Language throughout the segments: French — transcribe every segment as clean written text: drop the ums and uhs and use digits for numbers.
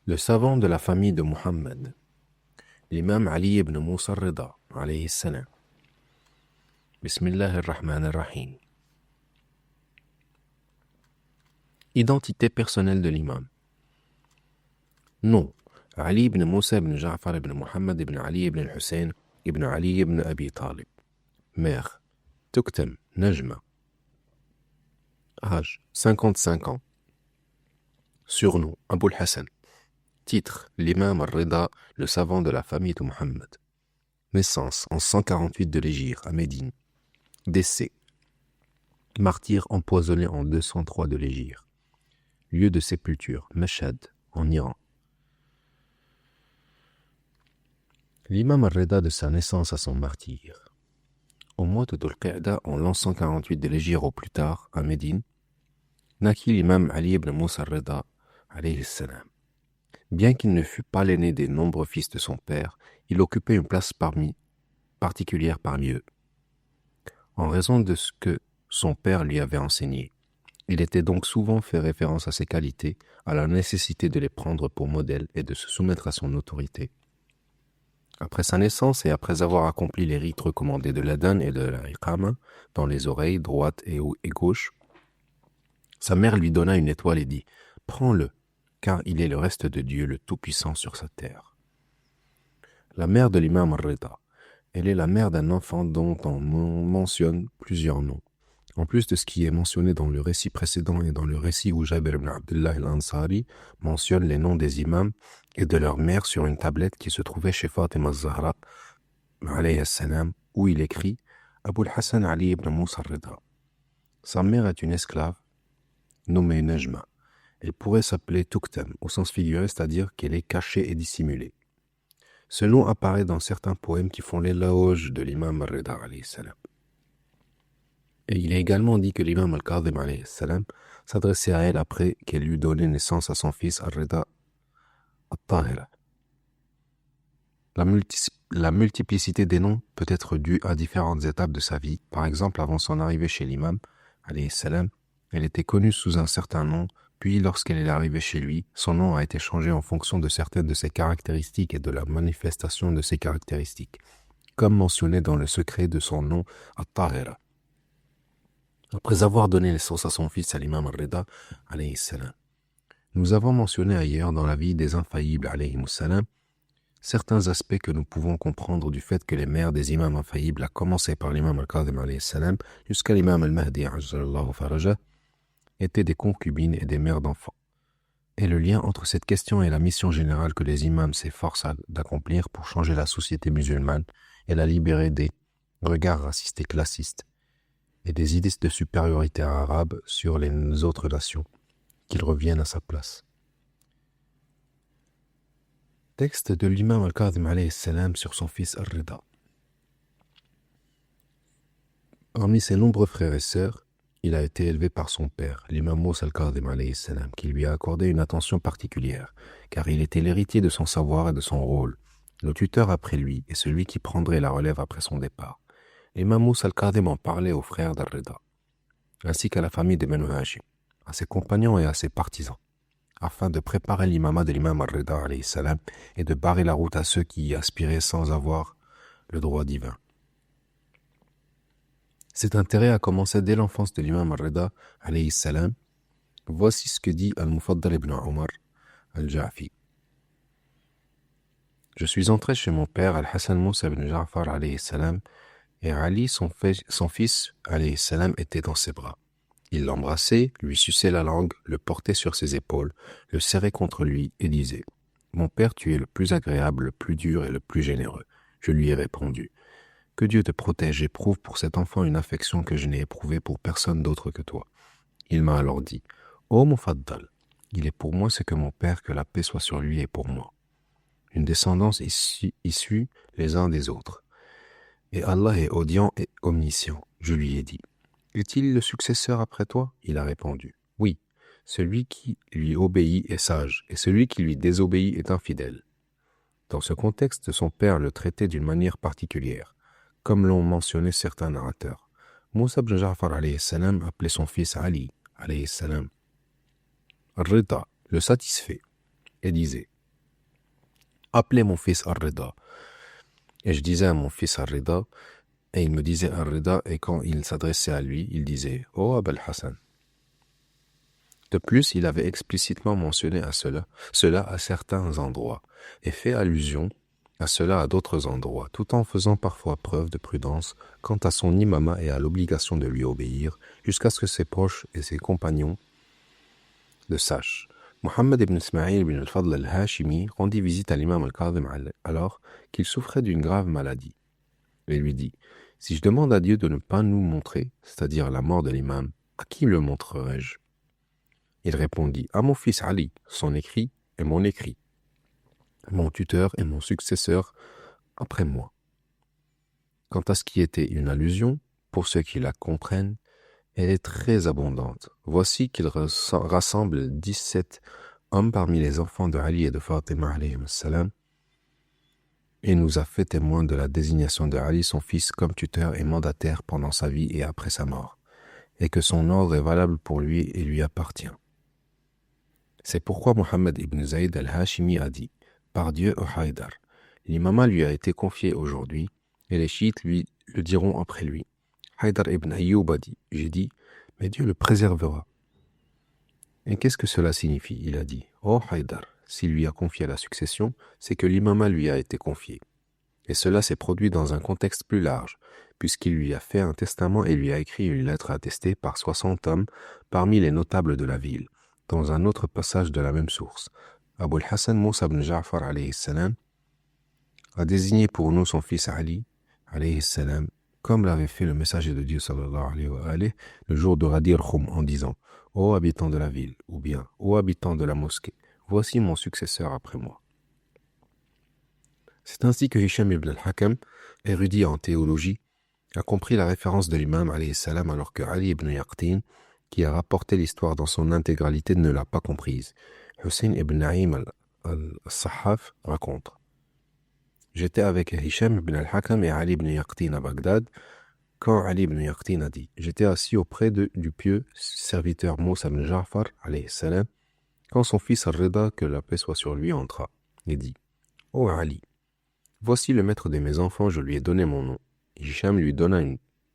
Le savant de la famille de Muhammad, l'imam Ali ibn Musa al-Rida, alayhi salam. Bismillah ar-Rahman ar-Rahim. Identité personnelle de l'imam. Nom. Ali ibn Musa ibn Ja'far ibn Muhammad ibn Ali ibn al-Hussein ibn Ali ibn Abi Talib. Mère. Tuktem, Najma. Âge. 55 ans. Surnom. Abul Hassan. Titre. L'imam al-Rida, le savant de la famille de Muhammad. Naissance. En 148 de l'Hégire, à Médine. Décès. Martyr empoisonné en 203 de l'Hégire. Lieu de sépulture. Mashhad, en Iran. L'imam al-Rida de sa naissance à son martyr. Au mois de Dhul-Qa'da, en l'an 148 de l'Hégire au plus tard, à Médine, naquit l'imam Ali ibn Musa al-Rida, alayhi salam. Bien qu'il ne fût pas l'aîné des nombreux fils de son père, il occupait une place particulière parmi eux, en raison de ce que son père lui avait enseigné. Il était donc souvent fait référence à ses qualités, à la nécessité de les prendre pour modèle et de se soumettre à son autorité. Après sa naissance et après avoir accompli les rites recommandés de l'adhan et de la iqama dans les oreilles droite et gauche, sa mère lui donna une étoile et dit « Prends-le, car il est le reste de Dieu le Tout-Puissant sur sa terre. » La mère de l'imam al-Rida, elle est la mère d'un enfant dont on mentionne plusieurs noms. En plus de ce qui est mentionné dans le récit précédent et dans le récit où Jabir ibn Abdullah al-Ansari mentionne les noms des imams et de leur mère sur une tablette qui se trouvait chez Fatima al-Zahra, alayhi salam, où il écrit « Abul Hassan Ali ibn Musa al-Rida ». Sa mère est une esclave nommée Najma. Elle pourrait s'appeler Tuktam, au sens figuré, c'est-à-dire qu'elle est cachée et dissimulée. Ce nom apparaît dans certains poèmes qui font l'éloge de l'imam al-Rida alayhi salam. Et il est également dit que l'imam al-Kadhim alayhi salam s'adressait à elle après qu'elle eut donné naissance à son fils al-Rida al-Tahira. La multiplicité des noms peut être due à différentes étapes de sa vie. Par exemple, avant son arrivée chez l'imam alayhi salam, elle était connue sous un certain nom, puis lorsqu'elle est arrivée chez lui, son nom a été changé en fonction de certaines de ses caractéristiques et de la manifestation de ses caractéristiques, comme mentionné dans le secret de son nom al-Tahira. Après avoir donné naissance à son fils à l'imam al-Rida, alayhi salam. Nous avons mentionné ailleurs dans la vie des infaillibles, alayhi salam, certains aspects que nous pouvons comprendre du fait que les mères des imams infaillibles, à commencer par l'imam al-Kadhim alayhi salam, jusqu'à l'imam al-Mahdi ajjalallahu faraja, étaient des concubines et des mères d'enfants. Et le lien entre cette question et la mission générale que les imams s'efforcent d'accomplir pour changer la société musulmane et la libérer des regards racistes et classistes, et des idées de supériorité arabe sur les autres nations, qu'il revienne à sa place. Texte de l'imam al-Kadhim alayhi salam sur son fils al-Rida. Parmi ses nombreux frères et sœurs, il a été élevé par son père, l'imam Musa al-Kadhim alayhi salam, qui lui a accordé une attention particulière, car il était l'héritier de son savoir et de son rôle, le tuteur après lui et celui qui prendrait la relève après son départ. L'imam Musa al-Kadhim en parlait aux frères d'al-Rida, ainsi qu'à la famille de Banu Hashim, à ses compagnons et à ses partisans, afin de préparer l'imama de l'imam al-Rida alayhi salam et de barrer la route à ceux qui y aspiraient sans avoir le droit divin. Cet intérêt a commencé dès l'enfance de l'imam al-Rida alayhi salam. Voici ce que dit al-Mufaddal ibn Omar al-Ja'fi. Je suis entré chez mon père al-Hassan Musa ibn Ja'far alayhi salam, et Ali, son fils, alayhi salam, était dans ses bras. Il l'embrassait, lui suçait la langue, le portait sur ses épaules, le serrait contre lui et disait « Mon père, tu es le plus agréable, le plus dur et le plus généreux. » Je lui ai répondu « Que Dieu te protège, j'éprouve pour cet enfant une affection que je n'ai éprouvée pour personne d'autre que toi. » Il m'a alors dit « Ô Mufaddal, il est pour moi ce que mon père, que la paix soit sur lui, est pour moi. Une descendance issue les uns des autres. Et Allah est audient et omniscient. » Je lui ai dit « Est-il le successeur après toi ?» Il a répondu « Oui, celui qui lui obéit est sage, et celui qui lui désobéit est infidèle. » Dans ce contexte, son père le traitait d'une manière particulière, comme l'ont mentionné certains narrateurs. Musa ibn Ja'far alayhi salam appelait son fils Ali alayhi salam Rida, le satisfait, et disait appelez mon fils Ar-Rida. Et je disais à mon fils Ar-Rida, et il me disait Ar-Rida, et quand il s'adressait à lui, il disait « Oh Abul Hassan ». De plus, il avait explicitement mentionné cela à certains endroits, et fait allusion à cela à d'autres endroits, tout en faisant parfois preuve de prudence quant à son imama et à l'obligation de lui obéir, jusqu'à ce que ses proches et ses compagnons le sachent. Mohammed ibn Ismaïl ibn al-Fadl al-Hashimi rendit visite à l'imam al-Kadhim alors qu'il souffrait d'une grave maladie, et lui dit « Si je demande à Dieu de ne pas nous montrer, c'est-à-dire la mort de l'imam, à qui le montrerai-je » Il répondit « À mon fils Ali, son écrit et mon écrit, mon tuteur et mon successeur après moi. » Quant à ce qui était une allusion, pour ceux qui la comprennent, elle est très abondante. Voici qu'il rassemble 17 hommes parmi les enfants de Ali et de Fatima alayhim salam, et nous a fait témoin de la désignation de Ali, son fils, comme tuteur et mandataire pendant sa vie et après sa mort, et que son ordre est valable pour lui et lui appartient. C'est pourquoi Mohammed ibn Zayd al-Hashimi a dit « Par Dieu, ô Haïdar, l'imama lui a été confié aujourd'hui, et les chiites lui le diront après lui. » Haïdar ibn Ayyub a dit « J'ai dit, mais Dieu le préservera. » Et qu'est-ce que cela signifie? Il a dit « Oh Haïdar, s'il lui a confié la succession, c'est que l'imama lui a été confié. » Et cela s'est produit dans un contexte plus large, puisqu'il lui a fait un testament et lui a écrit une lettre attestée par 60 hommes parmi les notables de la ville, dans un autre passage de la même source. Abul Hassan Moussa ibn Ja'far alayhi salam a désigné pour nous son fils Ali alayhi salam, comme l'avait fait le messager de Dieu sallallahu alayhi wa alayhi, le jour de Ghadir Khoum en disant « Ô habitants de la ville » ou bien « Ô habitants de la mosquée, voici mon successeur après moi. » C'est ainsi que Hisham ibn al-Hakam, érudit en théologie, a compris la référence de l'imam alayhi salam alors que Ali ibn Yaqtin, qui a rapporté l'histoire dans son intégralité, ne l'a pas comprise. Hussein ibn Naïm al-Sahaf raconte « J'étais avec Hisham ibn al-Hakam et Ali ibn Yaqtin à Bagdad, quand Ali ibn Yaqtin a dit « J'étais assis auprès du pieux serviteur Moussa ibn Ja'far, alayhi salam, quand son fils Al-Rida, que la paix soit sur lui, entra, et dit « Ô Ali, voici le maître de mes enfants, je lui ai donné mon nom. » Hisham lui donna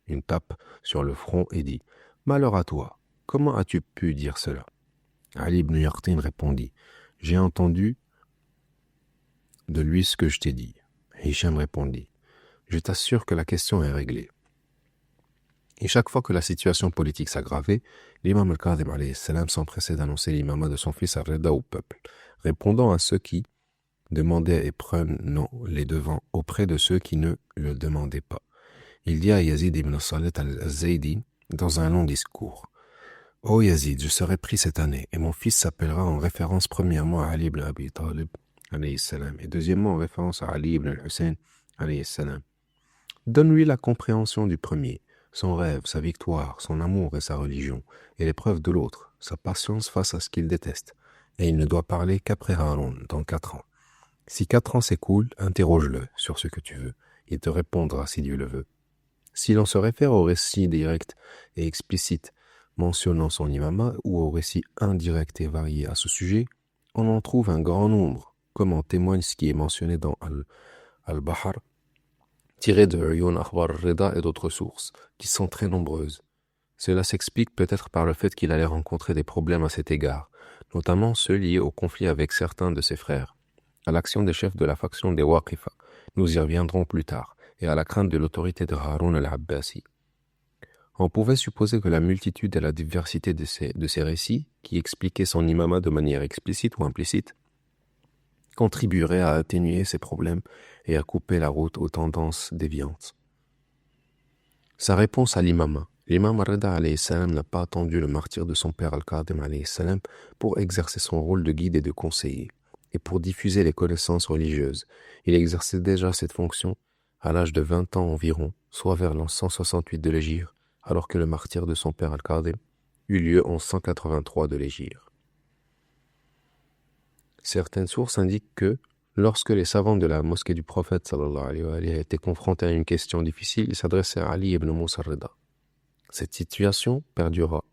une tape sur le front et dit « Malheur à toi, comment as-tu pu dire cela ?» Ali ibn Yaqtin répondit « J'ai entendu de lui ce que je t'ai dit. » Hisham répondit « Je t'assure que la question est réglée. » Et chaque fois que la situation politique s'aggravait, l'imam al-Kadhim alayhi salam s'empressait d'annoncer l'imama de son fils Ar-Rida au peuple, répondant à ceux qui demandaient et prenant les devants auprès de ceux qui ne le demandaient pas. Il dit à Yazid ibn Salat al-Zaydi dans un long discours « Ô Yazid, je serai pris cette année, et mon fils s'appellera en référence premièrement à Ali ibn Abi Talib, alayhi salam, et deuxièmement en référence à Ali ibn al-Hussein, alayhi salam. Donne-lui la compréhension du premier, son rêve, sa victoire, son amour et sa religion, et l'épreuve de l'autre, sa patience face à ce qu'il déteste. Et il ne doit parler qu'après Haroun, dans 4 ans. Si 4 ans s'écoulent, interroge-le sur ce que tu veux. Il te répondra si Dieu le veut. Si l'on se réfère au récit direct et explicite mentionnant son imama ou au récit indirect et varié à ce sujet, on en trouve un grand nombre, comme en témoigne ce qui est mentionné dans Al-Bahar, tiré de Uyun Akhbar al-Rida et d'autres sources, qui sont très nombreuses. Cela s'explique peut-être par le fait qu'il allait rencontrer des problèmes à cet égard, notamment ceux liés au conflit avec certains de ses frères, à l'action des chefs de la faction des Waqifa, nous y reviendrons plus tard, et à la crainte de l'autorité de Haroun al-Abbasi. On pouvait supposer que la multitude et la diversité de ces récits, qui expliquaient son imama de manière explicite ou implicite, contribueraient à atténuer ces problèmes et à couper la route aux tendances déviantes. Sa réponse à l'imama. L'imam Ar-Rida alayhi salam n'a pas attendu le martyre de son père Al-Kadhim alayhi salam pour exercer son rôle de guide et de conseiller, et pour diffuser les connaissances religieuses. Il exerçait déjà cette fonction à l'âge de 20 ans environ, soit vers l'an 168 de l'Hégire, alors que le martyre de son père Al-Kadhim eut lieu en 183 de l'Hégire. Certaines sources indiquent que, lorsque les savants de la mosquée du prophète sallallahu alayhi wa alayhi étaient confrontés à une question difficile, ils s'adressaient à Ali ibn Moussa Ar-Rida. Cette situation perdura,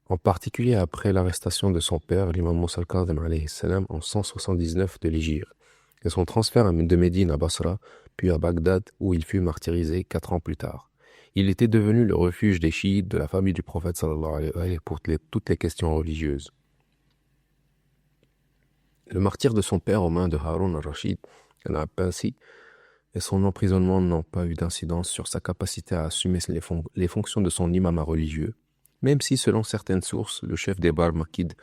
en particulier après l'arrestation de son père, l'imam Moussa al-Kadhim alayhi salam, en 179 de l'Hégire, et son transfert de Médine à Basra, puis à Bagdad, où il fut martyrisé 4 ans plus tard. Il était devenu le refuge des chiites de la famille du prophète sallallahu alayhi wa sallam pour toutes les questions religieuses. Le martyre de son père aux mains de Haroun al-Rachid al-Abbasi et son emprisonnement n'ont pas eu d'incidence sur sa capacité à assumer les fonctions de son imam religieux, même si, selon certaines sources, le chef des Barmakides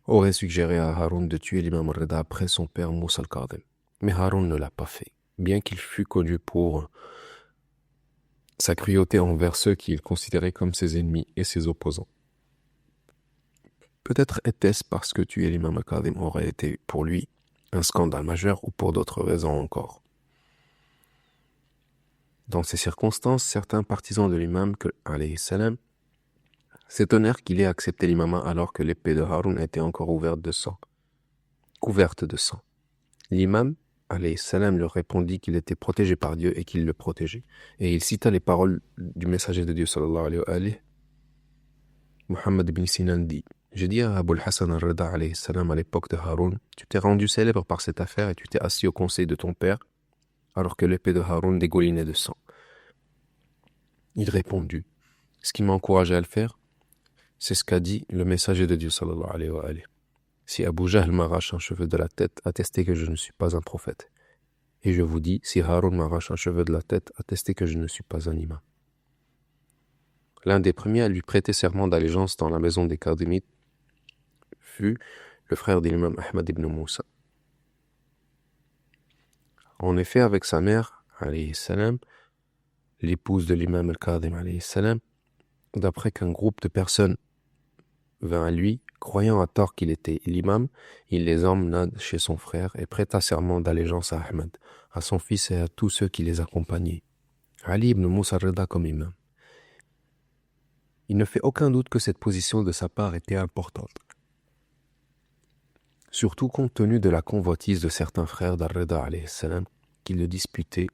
aurait suggéré à Haroun de tuer l'imam al-Rida après son père Moussa al-Kadhim. Mais Haroun ne l'a pas fait, bien qu'il fût connu pour sa cruauté envers ceux qu'il considérait comme ses ennemis et ses opposants. Peut-être était-ce parce que tuer l'imam al-Kadhim aurait été pour lui un scandale majeur ou pour d'autres raisons encore. Dans ces circonstances, certains partisans de l'imam alayhi salam s'étonnèrent qu'il ait accepté l'imama alors que l'épée de Haroun était encore couverte de sang. L'imam alayhi salam leur répondit qu'il était protégé par Dieu et qu'il le protégeait. Et il cita les paroles du messager de Dieu sallallahu alayhi wa sallam. Muhammad ibn Sinan dit: J'ai dit à Abul Hassan al-Rida alayhi salam à l'époque de Haroun, tu t'es rendu célèbre par cette affaire et tu t'es assis au conseil de ton père alors que l'épée de Haroun dégoulinait de sang. Il répondit: Ce qui m'a encouragé à le faire, c'est ce qu'a dit le messager de Dieu sallallahu alayhi wa sallam. Si Abu Jahl m'arrache un cheveu de la tête, attestez que je ne suis pas un prophète. Et je vous dis, si Haroun m'arrache un cheveu de la tête, attestez que je ne suis pas un imam. L'un des premiers à lui prêter serment d'allégeance dans la maison des Kadhimites fut le frère de l'imam Ahmad ibn Moussa. En effet, avec sa mère, alayhi salam, l'épouse de l'imam al-Kadhim, alayhi salam, d'après qu'un groupe de personnes vint à lui, croyant à tort qu'il était l'imam, il les emmena chez son frère et prêta serment d'allégeance à Ahmed, à son fils et à tous ceux qui les accompagnaient. Ali ibn Moussa al-Rida comme imam. Il ne fait aucun doute que cette position de sa part était importante. Surtout compte tenu de la convoitise de certains frères d'Al-Rida alayhi salam qui le disputaient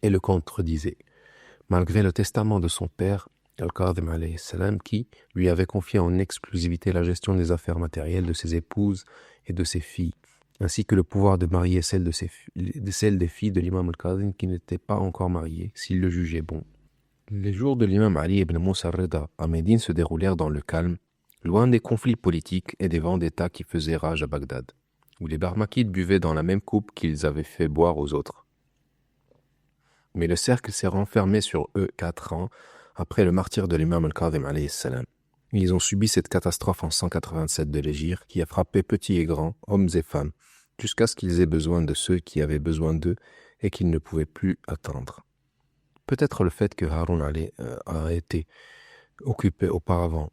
et le contredisaient, malgré le testament de son père, Al-Kadhim alayhi salam, qui lui avait confié en exclusivité la gestion des affaires matérielles de ses épouses et de ses filles, ainsi que le pouvoir de marier celles des filles de l'imam Al-Kadhim qui n'étaient pas encore mariées, s'il le jugeait bon. Les jours de l'imam Ali ibn Moussa al-Rida à Médine se déroulèrent dans le calme, loin des conflits politiques et des vendettas qui faisaient rage à Bagdad, où les Barmakides buvaient dans la même coupe qu'ils avaient fait boire aux autres. Mais le cercle s'est renfermé sur eux 4 ans après le martyre de l'imam al-Kadhim alayhi salam. Ils ont subi cette catastrophe en 187 de l'Hégire qui a frappé petits et grands, hommes et femmes, jusqu'à ce qu'ils aient besoin de ceux qui avaient besoin d'eux et qu'ils ne pouvaient plus attendre. Peut-être le fait que Haroun a été occupé auparavant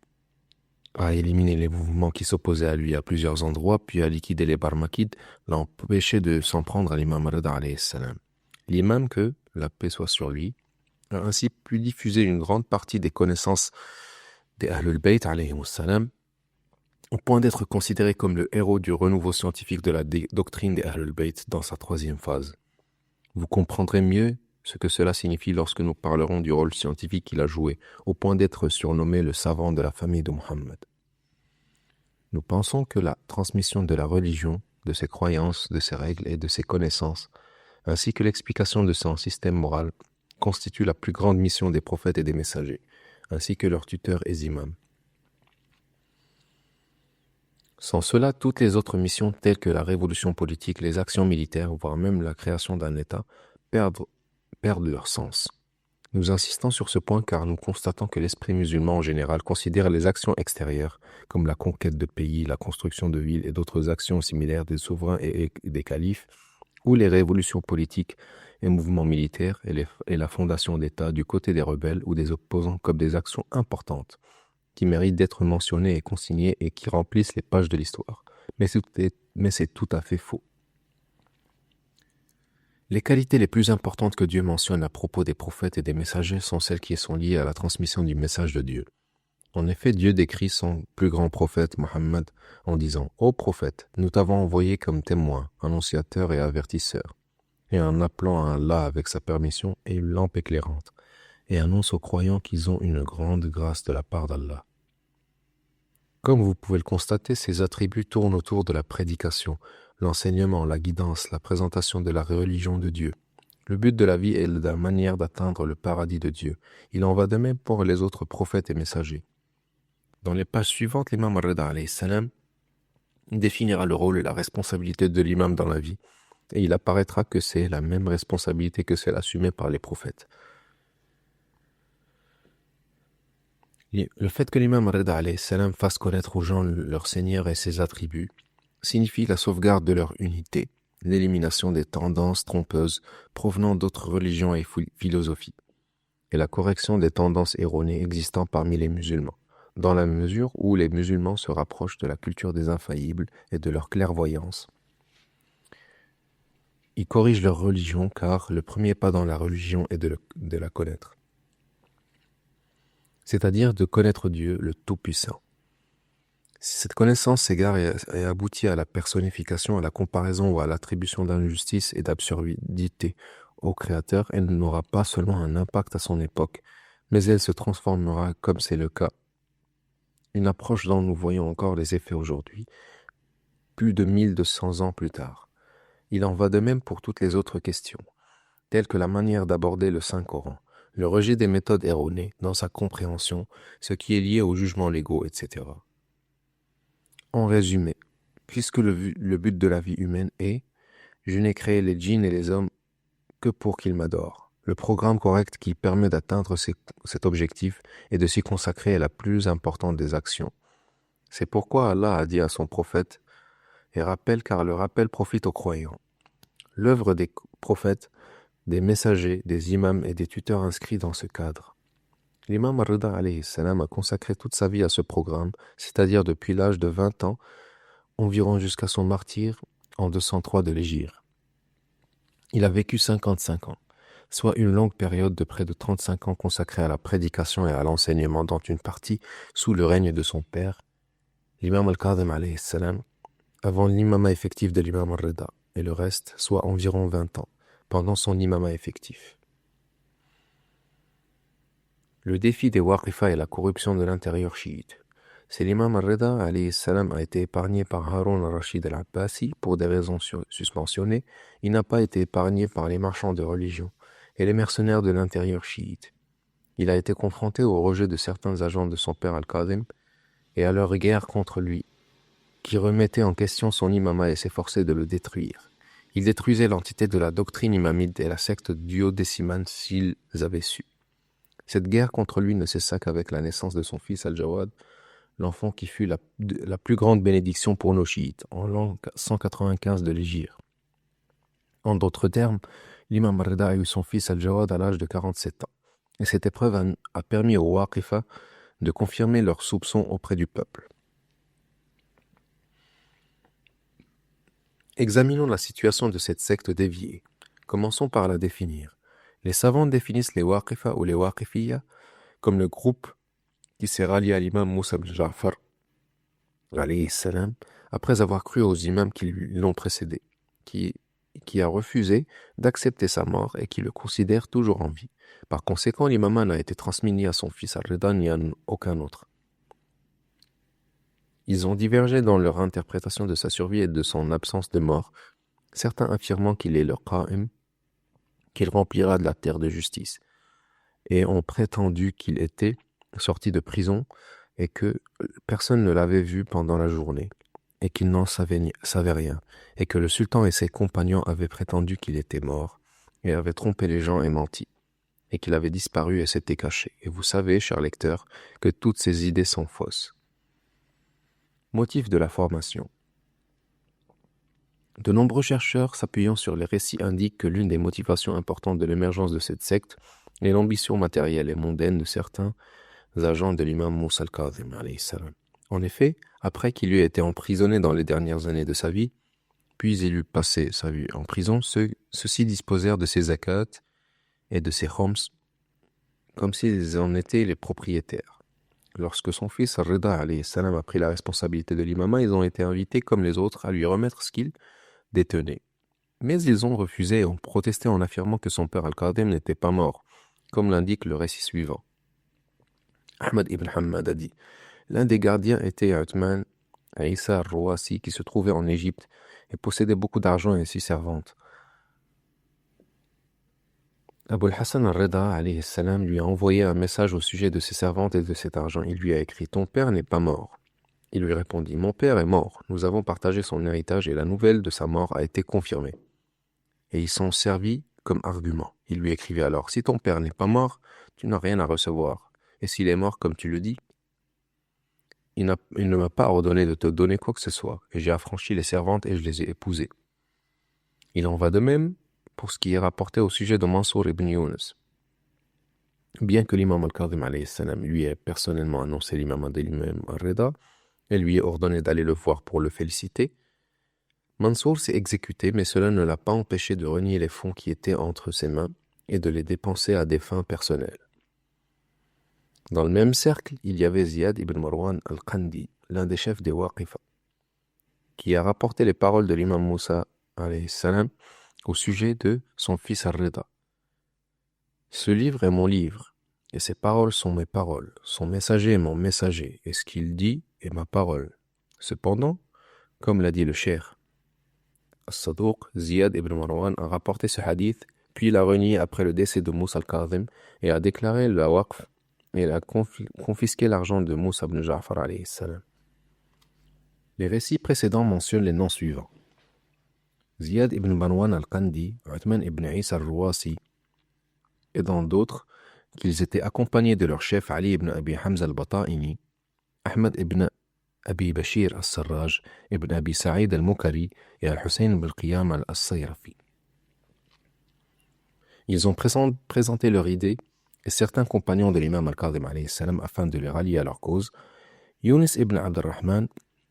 à éliminer les mouvements qui s'opposaient à lui à plusieurs endroits, puis à liquider les Barmakides, l'a empêché de s'en prendre à l'imam Rida alayhi salam. L'imam, que la paix soit sur lui, a ainsi pu diffuser une grande partie des connaissances des Ahlul Bayt alayhi salam, au point d'être considéré comme le héros du renouveau scientifique de la doctrine des Ahlul Bayt dans sa 3e phase. Vous comprendrez mieux ce que cela signifie lorsque nous parlerons du rôle scientifique qu'il a joué, au point d'être surnommé le savant de la famille de Muhammad. Nous pensons que la transmission de la religion, de ses croyances, de ses règles et de ses connaissances, ainsi que l'explication de son système moral, constitue la plus grande mission des prophètes et des messagers, ainsi que leurs tuteurs et imams. Sans cela, toutes les autres missions telles que la révolution politique, les actions militaires, voire même la création d'un État, perdent leur sens. Nous insistons sur ce point car nous constatons que l'esprit musulman en général considère les actions extérieures, comme la conquête de pays, la construction de villes et d'autres actions similaires des souverains et des califes, ou les révolutions politiques et mouvements militaires et la fondation d'État du côté des rebelles ou des opposants comme des actions importantes, qui méritent d'être mentionnées et consignées et qui remplissent les pages de l'histoire. Mais c'est tout à fait faux. Les qualités les plus importantes que Dieu mentionne à propos des prophètes et des messagers sont celles qui sont liées à la transmission du message de Dieu. En effet, Dieu décrit son plus grand prophète, Mohammed, en disant « Ô prophète, nous t'avons envoyé comme témoin, annonciateur et avertisseur, et en appelant à Allah avec sa permission et une lampe éclairante, et annonce aux croyants qu'ils ont une grande grâce de la part d'Allah. » Comme vous pouvez le constater, ces attributs tournent autour de la prédication, l'enseignement, la guidance, la présentation de la religion de Dieu. Le but de la vie est la manière d'atteindre le paradis de Dieu. Il en va de même pour les autres prophètes et messagers. Dans les pages suivantes, l'imam Ar-Rida alayhi salam définira le rôle et la responsabilité de l'imam dans la vie, et il apparaîtra que c'est la même responsabilité que celle assumée par les prophètes. Le fait que l'imam Ar-Rida alayhi salam fasse connaître aux gens leur Seigneur et ses attributs signifie la sauvegarde de leur unité, l'élimination des tendances trompeuses provenant d'autres religions et philosophies, et la correction des tendances erronées existant parmi les musulmans, dans la mesure où les musulmans se rapprochent de la culture des infaillibles et de leur clairvoyance. Ils corrigent leur religion car le premier pas dans la religion est de la connaître, c'est-à-dire de connaître Dieu, le Tout-Puissant. Si cette connaissance s'égare et aboutit à la personnification, à la comparaison ou à l'attribution d'injustice et d'absurdité au Créateur, elle n'aura pas seulement un impact à son époque, mais elle se transformera, comme c'est le cas, une approche dont nous voyons encore les effets aujourd'hui, plus de 1200 ans plus tard. Il en va de même pour toutes les autres questions, telles que la manière d'aborder le Saint-Coran, le rejet des méthodes erronées dans sa compréhension, ce qui est lié aux jugements légaux, etc. En résumé, puisque le but de la vie humaine est « Je n'ai créé les djinns et les hommes que pour qu'ils m'adorent ». Le programme correct qui permet d'atteindre cet objectif et de s'y consacrer est la plus importante des actions. C'est pourquoi Allah a dit à son prophète « Et rappelle car le rappel profite aux croyants ». L'œuvre des prophètes, des messagers, des imams et des tuteurs inscrits dans ce cadre. L'imam Ar-Rida alayhi salam a consacré toute sa vie à ce programme, c'est-à-dire depuis l'âge de 20 ans, environ jusqu'à son martyre en 203 de l'Hégire. Il a vécu 55 ans, soit une longue période de près de 35 ans consacrée à la prédication et à l'enseignement, dont une partie sous le règne de son père, l'imam Al-Kadhim alayhi salam, avant l'imama effectif de l'imam Ar-Rida, et le reste, soit environ 20 ans, pendant son imama effectif. Le défi des Waqifa et la corruption de l'intérieur chiite. Si l'imam Ar-Rida alayhi salam a été épargné par Haroun al-Rashid al-Abbasi pour des raisons suspensionnées, il n'a pas été épargné par les marchands de religion et les mercenaires de l'intérieur chiite. Il a été confronté au rejet de certains agents de son père Al-Kadhim et à leur guerre contre lui, qui remettaient en question son imama et s'efforçaient de le détruire. Il détruisait l'entité de la doctrine imamide et la secte duodécimane s'ils avaient su. Cette guerre contre lui ne cessa qu'avec la naissance de son fils Al-Jawad, l'enfant qui fut la plus grande bénédiction pour nos chiites, en l'an 195 de l'Hégire. En d'autres termes, l'imam Ar-Rida a eu son fils Al-Jawad à l'âge de 47 ans, et cette épreuve a permis aux Waqifa de confirmer leurs soupçons auprès du peuple. Examinons la situation de cette secte déviée. Commençons par la définir. Les savants définissent les Waqifa ou les Waqifiyya comme le groupe qui s'est rallié à l'imam Moussa ibn Ja'far alayhi salam, après avoir cru aux imams qui l'ont précédé, qui a refusé d'accepter sa mort et qui le considère toujours en vie. Par conséquent, l'imama n'a été transmis ni à son fils Ar-Rida ni à aucun autre. Ils ont divergé dans leur interprétation de sa survie et de son absence de mort, certains affirmant qu'il est le Qa'im, qu'il remplira de la terre de justice, et ont prétendu qu'il était sorti de prison et que personne ne l'avait vu pendant la journée, et qu'il n'en savait rien, et que le sultan et ses compagnons avaient prétendu qu'il était mort, et avait trompé les gens et menti, et qu'il avait disparu et s'était caché. Et vous savez, chers lecteurs, que toutes ces idées sont fausses. Motif de la formation. De nombreux chercheurs, s'appuyant sur les récits, indiquent que l'une des motivations importantes de l'émergence de cette secte est l'ambition matérielle et mondaine de certains agents de l'imam Moussa al-Kadhim alayhi salam. En effet, après qu'il eut été emprisonné dans les dernières années de sa vie, puis il eut passé sa vie en prison, ceux-ci disposèrent de ses zakats et de ses khoms comme s'ils en étaient les propriétaires. Lorsque son fils Ar-Rida alayhi salam a pris la responsabilité de l'imama, ils ont été invités comme les autres à lui remettre ce qu'il détenait. Mais ils ont refusé et ont protesté en affirmant que son père Al-Kadhim n'était pas mort, comme l'indique le récit suivant. Ahmad ibn Hammad a dit: l'un des gardiens était Uthman Issa al-Rouassi, qui se trouvait en Égypte et possédait beaucoup d'argent et 6 servantes. Abu al-Hassan al-Rida alayhi salam lui a envoyé un message au sujet de ses servantes et de cet argent. Il lui a écrit « Ton père n'est pas mort ». Il lui répondit « Mon père est mort. Nous avons partagé son héritage et la nouvelle de sa mort a été confirmée. » Et ils sont servis comme argument. Il lui écrivait alors « Si ton père n'est pas mort, tu n'as rien à recevoir. Et s'il est mort, comme tu le dis, il ne m'a pas ordonné de te donner quoi que ce soit. Et j'ai affranchi les servantes et je les ai épousées. » Il en va de même pour ce qui est rapporté au sujet de Mansour ibn Yunus. Bien que l'imam al-Kadhim alayhi salam lui ait personnellement annoncé l'imam de l'imam al-Rida et lui ait ordonné d'aller le voir pour le féliciter, Mansour s'est exécuté, mais cela ne l'a pas empêché de renier les fonds qui étaient entre ses mains et de les dépenser à des fins personnelles. Dans le même cercle, il y avait Ziyad ibn Marwan al-Qandi, l'un des chefs des Waqifa, qui a rapporté les paroles de l'imam Moussa alayhi salam au sujet de son fils al-Rida. Ce livre est mon livre, et ses paroles sont mes paroles, son messager est mon messager, et ce qu'il dit est ma parole. Cependant, comme l'a dit le cheikh As-Saduq, Ziyad ibn Marwan a rapporté ce hadith, puis l'a renié après le décès de Moussa al-Kadhim, et a déclaré la waqf, et a confisqué l'argent de Moussa ibn Ja'far alayhi salam. Les récits précédents mentionnent les noms suivants. Ziyad ibn Marwan al-Qandi, Uthman ibn Isa al-Rouassi, et dans d'autres, qu'ils étaient accompagnés de leur chef Ali ibn Abi Hamza al-Bata'ini, Ahmad ibn Abi Bashir al-Sarraj, ibn Abi Sa'id al-Mukari et al-Hussein ibn al-Qiyam al-Sayrafi. Ils ont présenté leur idée et certains compagnons de l'imam al-Kadhim alayhi salam afin de les rallier à leur cause. Yunus ibn Abd al-Rahman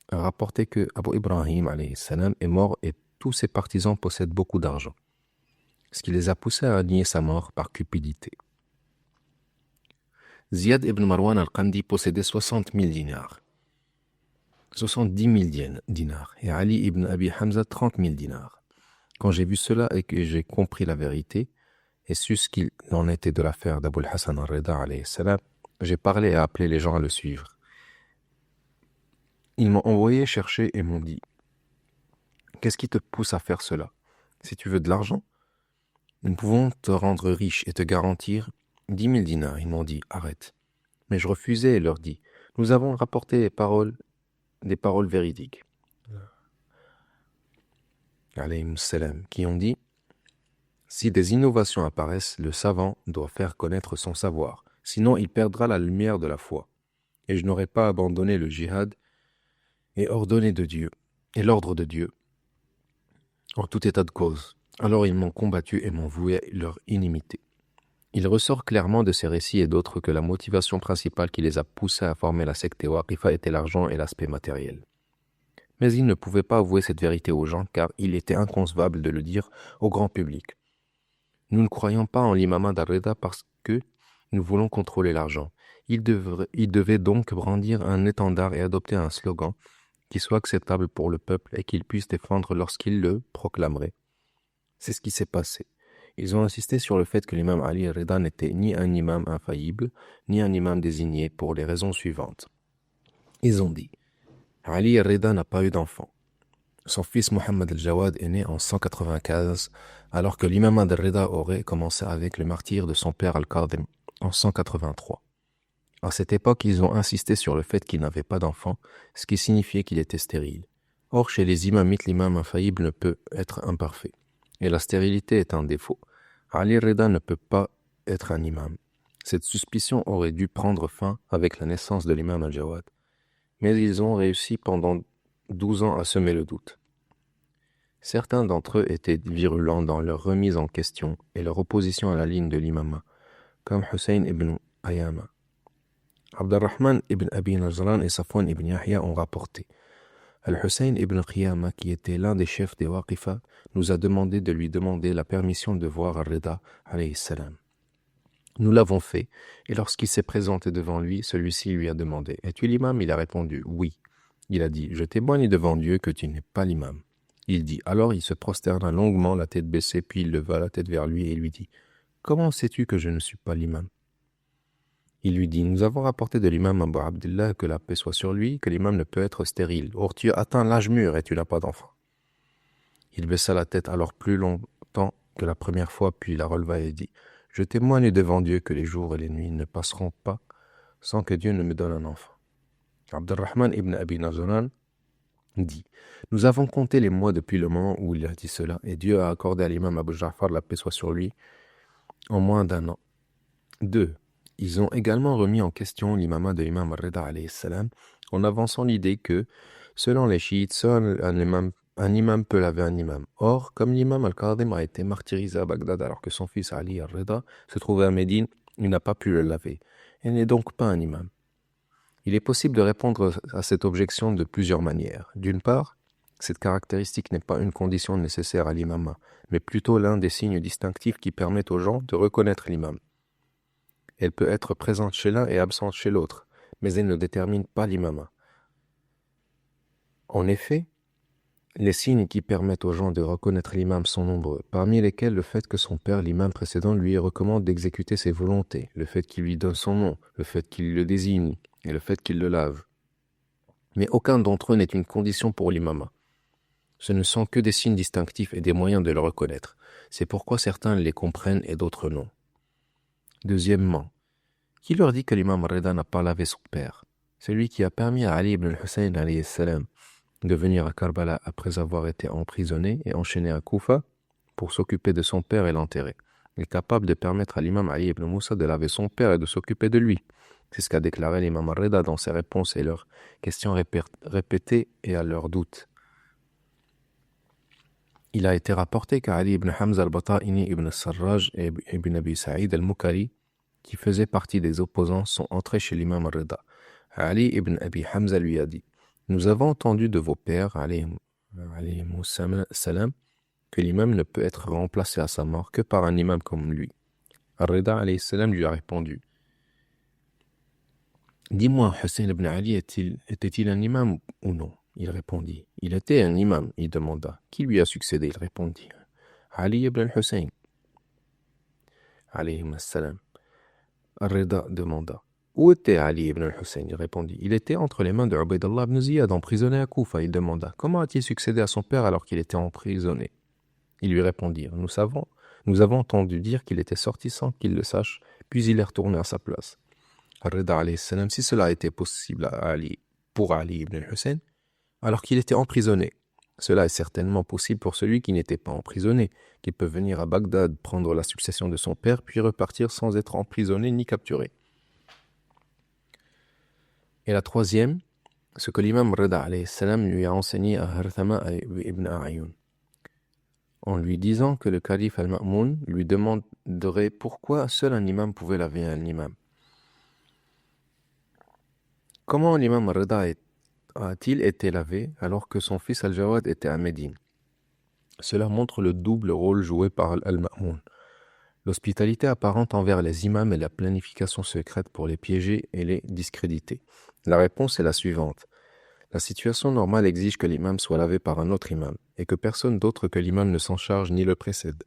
a rapporté que Abu Ibrahim alayhi salam est mort et tous ses partisans possèdent beaucoup d'argent, ce qui les a poussés à nier sa mort par cupidité. Ziyad ibn Marwan al-Qandi possédait 60 000 dinars, 70 000 dinars, et Ali ibn Abi Hamza 30 000 dinars. Quand j'ai vu cela et que j'ai compris la vérité, et su ce qu'il en était de l'affaire d'Abu al-Hassan al-Rida alayhi salam, j'ai parlé et appelé les gens à le suivre. Ils m'ont envoyé chercher et m'ont dit « Qu'est-ce qui te pousse à faire cela? Si tu veux de l'argent, nous pouvons te rendre riche et te garantir 10 000 dinars. » Ils m'ont dit « Arrête. » Mais je refusai et leur dis « Nous avons rapporté des paroles véridiques. » Alayhim salam, qui ont dit « Si des innovations apparaissent, le savant doit faire connaître son savoir, sinon il perdra la lumière de la foi. Et je n'aurai pas abandonné le djihad et ordonné de Dieu, et l'ordre de Dieu, en tout état de cause. Alors ils m'ont combattu et m'ont voué leur inimité. » Il ressort clairement de ces récits et d'autres que la motivation principale qui les a poussés à former la secte Waqifa était l'argent et l'aspect matériel. Mais ils ne pouvaient pas avouer cette vérité aux gens car il était inconcevable de le dire au grand public. Nous ne croyons pas en l'imam al-Rida parce que nous voulons contrôler l'argent. Il devait donc brandir un étendard et adopter un slogan qui soit acceptable pour le peuple et qu'il puisse défendre lorsqu'il le proclamerait. C'est ce qui s'est passé. Ils ont insisté sur le fait que l'imam Ali al-Rida n'était ni un imam infaillible, ni un imam désigné pour les raisons suivantes. Ils ont dit « Ali al-Rida n'a pas eu d'enfant. Son fils Mohammed al-Jawad est né en 195, alors que l'imam al-Rida aurait commencé avec le martyre de son père al-Kadhim en 183. À cette époque, ils ont insisté sur le fait qu'il n'avait pas d'enfant, ce qui signifiait qu'il était stérile. Or, chez les imamites, l'imam infaillible ne peut être imparfait, et la stérilité est un défaut. Ali al-Rida ne peut pas être un imam. Cette suspicion aurait dû prendre fin avec la naissance de l'imam al-Jawad. Mais ils ont réussi pendant 12 ans à semer le doute. Certains d'entre eux étaient virulents dans leur remise en question et leur opposition à la ligne de l'imama, comme Hussein ibn Ayama. Abdurrahman ibn Abi Najran et Safwan ibn Yahya ont rapporté. Al-Hussein ibn Qiyama, qui était l'un des chefs des Waqifa, nous a demandé de lui demander la permission de voir Al-Rida alayhi salam. Nous l'avons fait, et lorsqu'il s'est présenté devant lui, celui-ci lui a demandé « Es-tu l'imam » Il a répondu « Oui ». Il a dit « Je témoigne devant Dieu que tu n'es pas l'imam ». Il dit alors il se prosterna longuement, la tête baissée, puis il leva la tête vers lui et lui dit « Comment sais-tu que je ne suis pas l'imam » Il lui dit, nous avons rapporté de l'imam Abu Abdullah, que la paix soit sur lui, que l'imam ne peut être stérile. Or tu as atteint l'âge mûr et tu n'as pas d'enfant. Il baissa la tête alors plus longtemps que la première fois, puis la releva et dit, je témoigne devant Dieu que les jours et les nuits ne passeront pas sans que Dieu ne me donne un enfant. Abdurrahman ibn Abi Nazaran dit, nous avons compté les mois depuis le moment où il a dit cela, et Dieu a accordé à l'imam Abu Ja'far, la paix soit sur lui, en moins d'un an. 2. Ils ont également remis en question l'imama de l'imam al-Rida alayhi salam, en avançant l'idée que, selon les chiites, seul un imam peut laver un imam. Or, comme l'imam al-Qadim a été martyrisé à Bagdad alors que son fils Ali al-Rida se trouvait à Médine, il n'a pas pu le laver. Il n'est donc pas un imam. Il est possible de répondre à cette objection de plusieurs manières. D'une part, cette caractéristique n'est pas une condition nécessaire à l'imama, mais plutôt l'un des signes distinctifs qui permettent aux gens de reconnaître l'imam. Elle peut être présente chez l'un et absente chez l'autre, mais elle ne détermine pas l'imama. En effet, les signes qui permettent aux gens de reconnaître l'imam sont nombreux, parmi lesquels le fait que son père, l'imam précédent, lui recommande d'exécuter ses volontés, le fait qu'il lui donne son nom, le fait qu'il le désigne, et le fait qu'il le lave. Mais aucun d'entre eux n'est une condition pour l'imama. Ce ne sont que des signes distinctifs et des moyens de le reconnaître. C'est pourquoi certains les comprennent et d'autres non. Deuxièmement, qui leur dit que l'imam al-Rida n'a pas lavé son père? Celui qui a permis à Ali ibn al-Hussein alayhi salam de venir à Karbala après avoir été emprisonné et enchaîné à Koufa pour s'occuper de son père et l'enterrer, est capable de permettre à l'imam Ali ibn Moussa de laver son père et de s'occuper de lui. C'est ce qu'a déclaré l'imam al-Rida dans ses réponses et leurs questions répétées et à leurs doutes. Il a été rapporté qu'Ali ibn Hamza al-Bata'ini ibn al-Sarraj et ibn Abi Sa'id al-Mukari, qui faisaient partie des opposants, sont entrés chez l'imam al-Rida. Ali ibn Abi Hamza lui a dit, nous avons entendu de vos pères, alayhi salam, que l'imam ne peut être remplacé à sa mort que par un imam comme lui. Al-Rida alayhi salam lui a répondu, dis-moi, Hussein ibn Ali était-il un imam ou non? Il répondit, il était un imam. Il demanda, qui lui a succédé? Il répondit, Ali ibn al-Hussein. Alayhi salam. Al-Rida demanda, où était Ali ibn al-Hussein? Il répondit, il était entre les mains de Ubaydallah ibn Ziyad, emprisonné à Koufa. Il demanda, comment a-t-il succédé à son père alors qu'il était emprisonné? Ils lui répondirent, nous avons entendu dire qu'il était sorti sans qu'il le sache, puis il est retourné à sa place. Al-Rida alayhi salam, si cela était possible pour Ali ibn al-Hussein, alors qu'il était emprisonné, cela est certainement possible pour celui qui n'était pas emprisonné, qui peut venir à Bagdad, prendre la succession de son père, puis repartir sans être emprisonné ni capturé. Et la troisième, ce que l'imam Rida alayhi salam lui a enseigné à Harthama ibn A'yun, en lui disant que le calife al-Ma'moun lui demanderait pourquoi seul un imam pouvait laver un imam. Comment l'imam Rida a-t-il été lavé alors que son fils Al-Jawad était à Médine? Cela montre le double rôle joué par Al-Ma'moun, l'hospitalité apparente envers les imams et la planification secrète pour les piéger et les discréditer. La réponse est la suivante. La situation normale exige que l'imam soit lavé par un autre imam, et que personne d'autre que l'imam ne s'en charge ni le précède.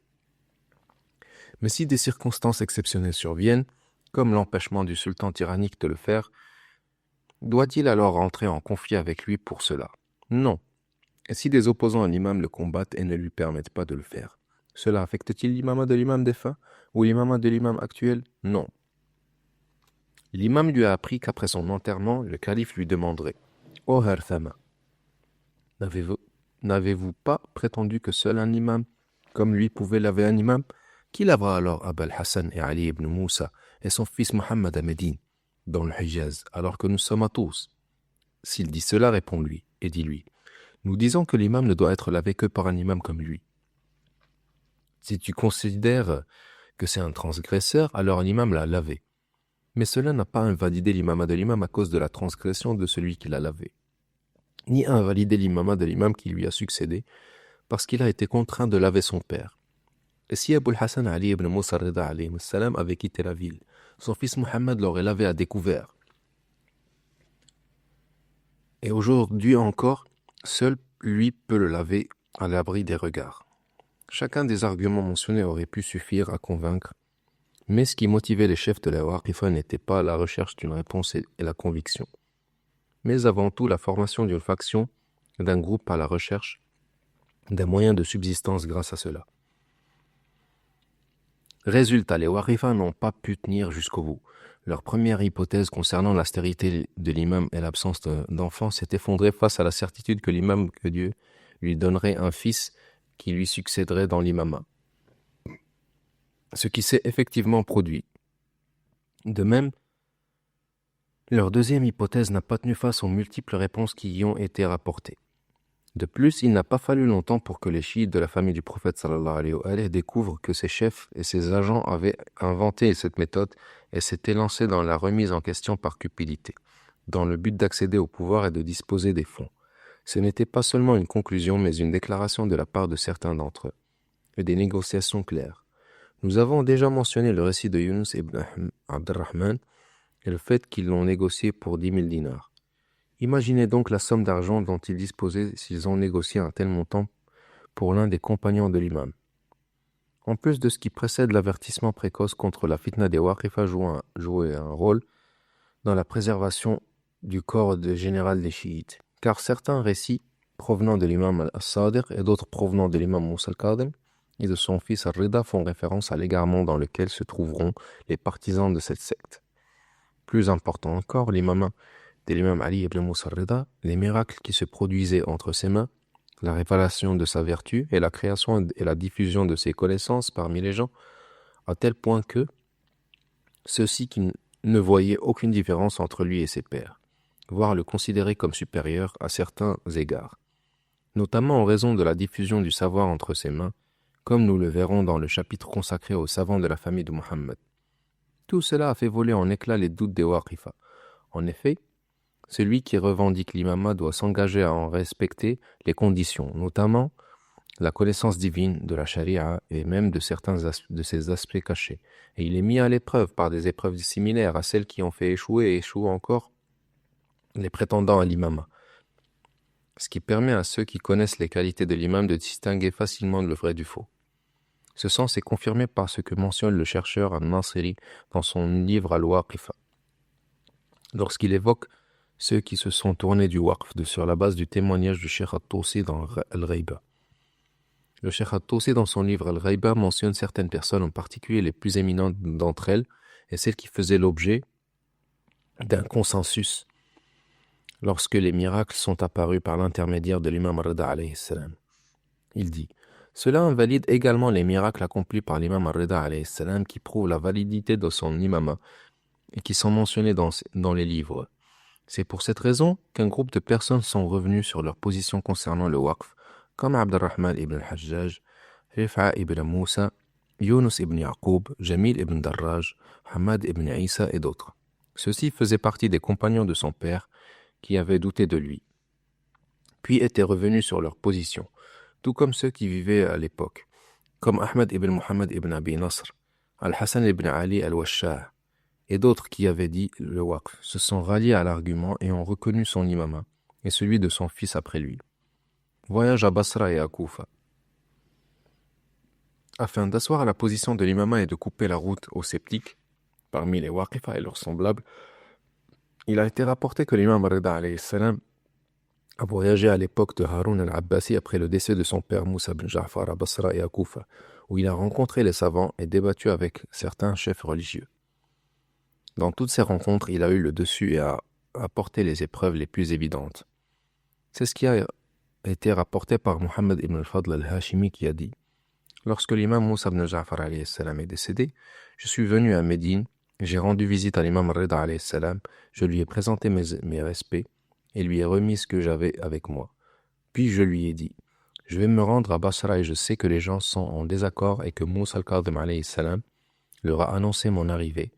Mais si des circonstances exceptionnelles surviennent, comme l'empêchement du sultan tyrannique de le faire, doit-il alors rentrer en conflit avec lui pour cela? Non. Et si des opposants à l'imam le combattent et ne lui permettent pas de le faire, cela affecte-t-il l'imama de l'imam défunt ou l'imama de l'imam actuel? Non. L'imam lui a appris qu'après son enterrement, le calife lui demanderait « Ô Harthama, n'avez-vous pas prétendu que seul un imam comme lui pouvait laver un imam? Qui lavera alors Abul Hassan et Ali ibn Moussa et son fils Mohammed à Médine, dans le Hijaz, alors que nous sommes à tous? S'il dit cela, réponds-lui et dis-lui, nous disons que l'imam ne doit être lavé que par un imam comme lui. Si tu considères que c'est un transgresseur, alors l'imam l'a lavé. Mais cela n'a pas invalidé l'imama de l'imam à cause de la transgression de celui qui l'a lavé, ni invalidé l'imama de l'imam qui lui a succédé, parce qu'il a été contraint de laver son père. Et si Abul Hassan Ali ibn Moussa Rida alayhi salam avait quitté la ville, son fils Mohammed l'aurait lavé à découvert. Et aujourd'hui encore, seul lui peut le laver à l'abri des regards. Chacun des arguments mentionnés aurait pu suffire à convaincre Mais ce qui motivait les chefs de la Waqifa n'était pas la recherche d'une réponse et la conviction, mais avant tout la formation d'une faction, d'un groupe à la recherche d'un moyen de subsistance grâce à cela. Résultat, les Waqifa n'ont pas pu tenir jusqu'au bout. Leur première hypothèse concernant la stérilité de l'imam et l'absence d'enfants s'est effondrée face à la certitude que l'imam, que Dieu lui donnerait un fils qui lui succéderait dans l'imama. Ce qui s'est effectivement produit. De même, leur deuxième hypothèse n'a pas tenu face aux multiples réponses qui y ont été rapportées. De plus, il n'a pas fallu longtemps pour que les chiites de la famille du prophète sallallahu alayhi wa sallam découvrent que ses chefs et ses agents avaient inventé cette méthode et s'étaient lancés dans la remise en question par cupidité, dans le but d'accéder au pouvoir et de disposer des fonds. Ce n'était pas seulement une conclusion, mais une déclaration de la part de certains d'entre eux, et des négociations claires. Nous avons déjà mentionné le récit de Yunus ibn Abd-Rahman et le fait qu'ils l'ont négocié pour 10 000 dinars. Imaginez donc la somme d'argent dont ils disposaient s'ils ont négocié un tel montant pour l'un des compagnons de l'imam. En plus de ce qui précède l'avertissement précoce contre la fitna des Waqifa jouait un rôle dans la préservation du corps général des chiites, car certains récits provenant de l'imam al-Sadiq et d'autres provenant de l'imam Moussa al-Kadhim et de son fils al-Rida font référence à l'égarement dans lequel se trouveront les partisans de cette secte. Plus important encore, l'imam de l'imam Ali ibn Moussa al-Rida, les miracles qui se produisaient entre ses mains, la révélation de sa vertu et la création et la diffusion de ses connaissances parmi les gens, à tel point que ceux-ci qui ne voyaient aucune différence entre lui et ses pairs, voire le considéraient comme supérieur à certains égards, notamment en raison de la diffusion du savoir entre ses mains, comme nous le verrons dans le chapitre consacré aux savants de la famille de Muhammad. Tout cela a fait voler en éclats les doutes des Waqifa. En effet, celui qui revendique l'imama doit s'engager à en respecter les conditions, notamment la connaissance divine de la charia et même de certains de ses aspects cachés. Et il est mis à l'épreuve par des épreuves similaires à celles qui ont fait échouer et échouent encore les prétendants à l'imama. Ce qui permet à ceux qui connaissent les qualités de l'imam de distinguer facilement le vrai du faux. Ce sens est confirmé par ce que mentionne le chercheur al-Nasiri dans son livre Al-Waqifa, lorsqu'il évoque ceux qui se sont tournés du waqf sur la base du témoignage du Cheikh At-Tusi dans Al-Ghaiba. Le Cheikh At-Tusi dans son livre Al-Ghaiba mentionne certaines personnes, en particulier les plus éminentes d'entre elles, et celles qui faisaient l'objet d'un consensus lorsque les miracles sont apparus par l'intermédiaire de l'imam Ar-Rida alayhi salam. Il dit: cela invalide également les miracles accomplis par l'imam Ar-Rida alayhi salam qui prouvent la validité de son imama et qui sont mentionnés dans les livres. C'est pour cette raison qu'un groupe de personnes sont revenus sur leur position concernant le waqf, comme Abd-Rahman ibn al-Hajjaj, Rifa ibn Moussa, Yunus ibn Yaqub, Jamil ibn Darraj, Hamad ibn Isa et d'autres. Ceux-ci faisaient partie des compagnons de son père qui avaient douté de lui, puis étaient revenus sur leur position, tout comme ceux qui vivaient à l'époque, comme Ahmad ibn Muhammad ibn Abi Nasr, Al-Hassan ibn Ali al-Washah, et d'autres qui avaient dit le waqf, se sont ralliés à l'argument et ont reconnu son imama et celui de son fils après lui. Voyage à Basra et à Koufa. Afin d'asseoir la position de l'imama et de couper la route aux sceptiques, parmi les Waqifa et leurs semblables, il a été rapporté que l'imam Ar-Rida alayhi salam a voyagé à l'époque de Haroun al-Abbasi après le décès de son père Moussa ibn Ja'far à Basra et à Koufa, où il a rencontré les savants et débattu avec certains chefs religieux. Dans toutes ces rencontres, il a eu le dessus et a apporté les épreuves les plus évidentes. C'est ce qui a été rapporté par Muhammad ibn al-Fadl al-Hashimi qui a dit: lorsque l'imam Moussa ibn Ja'far alayhi salam est décédé, je suis venu à Médine, j'ai rendu visite à l'imam Rida alayhi salam, je lui ai présenté mes respects et lui ai remis ce que j'avais avec moi. Puis je lui ai dit: je vais me rendre à Basra et je sais que les gens sont en désaccord et que Moussa al-Kadhim alayhi salam leur a annoncé mon arrivée.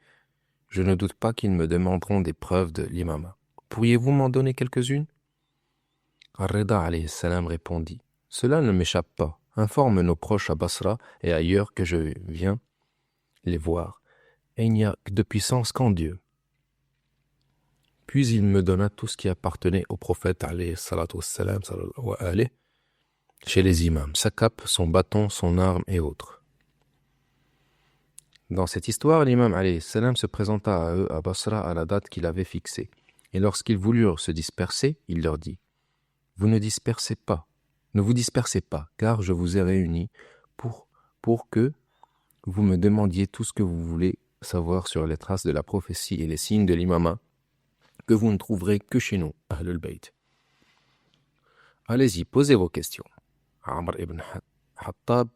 Je ne doute pas qu'ils me demanderont des preuves de l'imama. Pourriez-vous m'en donner quelques-unes? Ar-Rida alayhi salam répondit: cela ne m'échappe pas. Informe nos proches à Basra et ailleurs que je viens les voir. Et il n'y a de puissance qu'en Dieu. Puis il me donna tout ce qui appartenait au prophète alayhi salatu wassalam, chez les imams, sa cape, son bâton, son arme et autres. Dans cette histoire, l'imam alayhi salam se présenta à eux à Basra à la date qu'il avait fixée. Et lorsqu'ils voulurent se disperser, il leur dit « Vous ne vous dispersez pas, car je vous ai réunis pour que vous me demandiez tout ce que vous voulez savoir sur les traces de la prophétie et les signes de l'imama que vous ne trouverez que chez nous, Ahlul Bayt. Allez-y, posez vos questions. » Amr ibn Hattab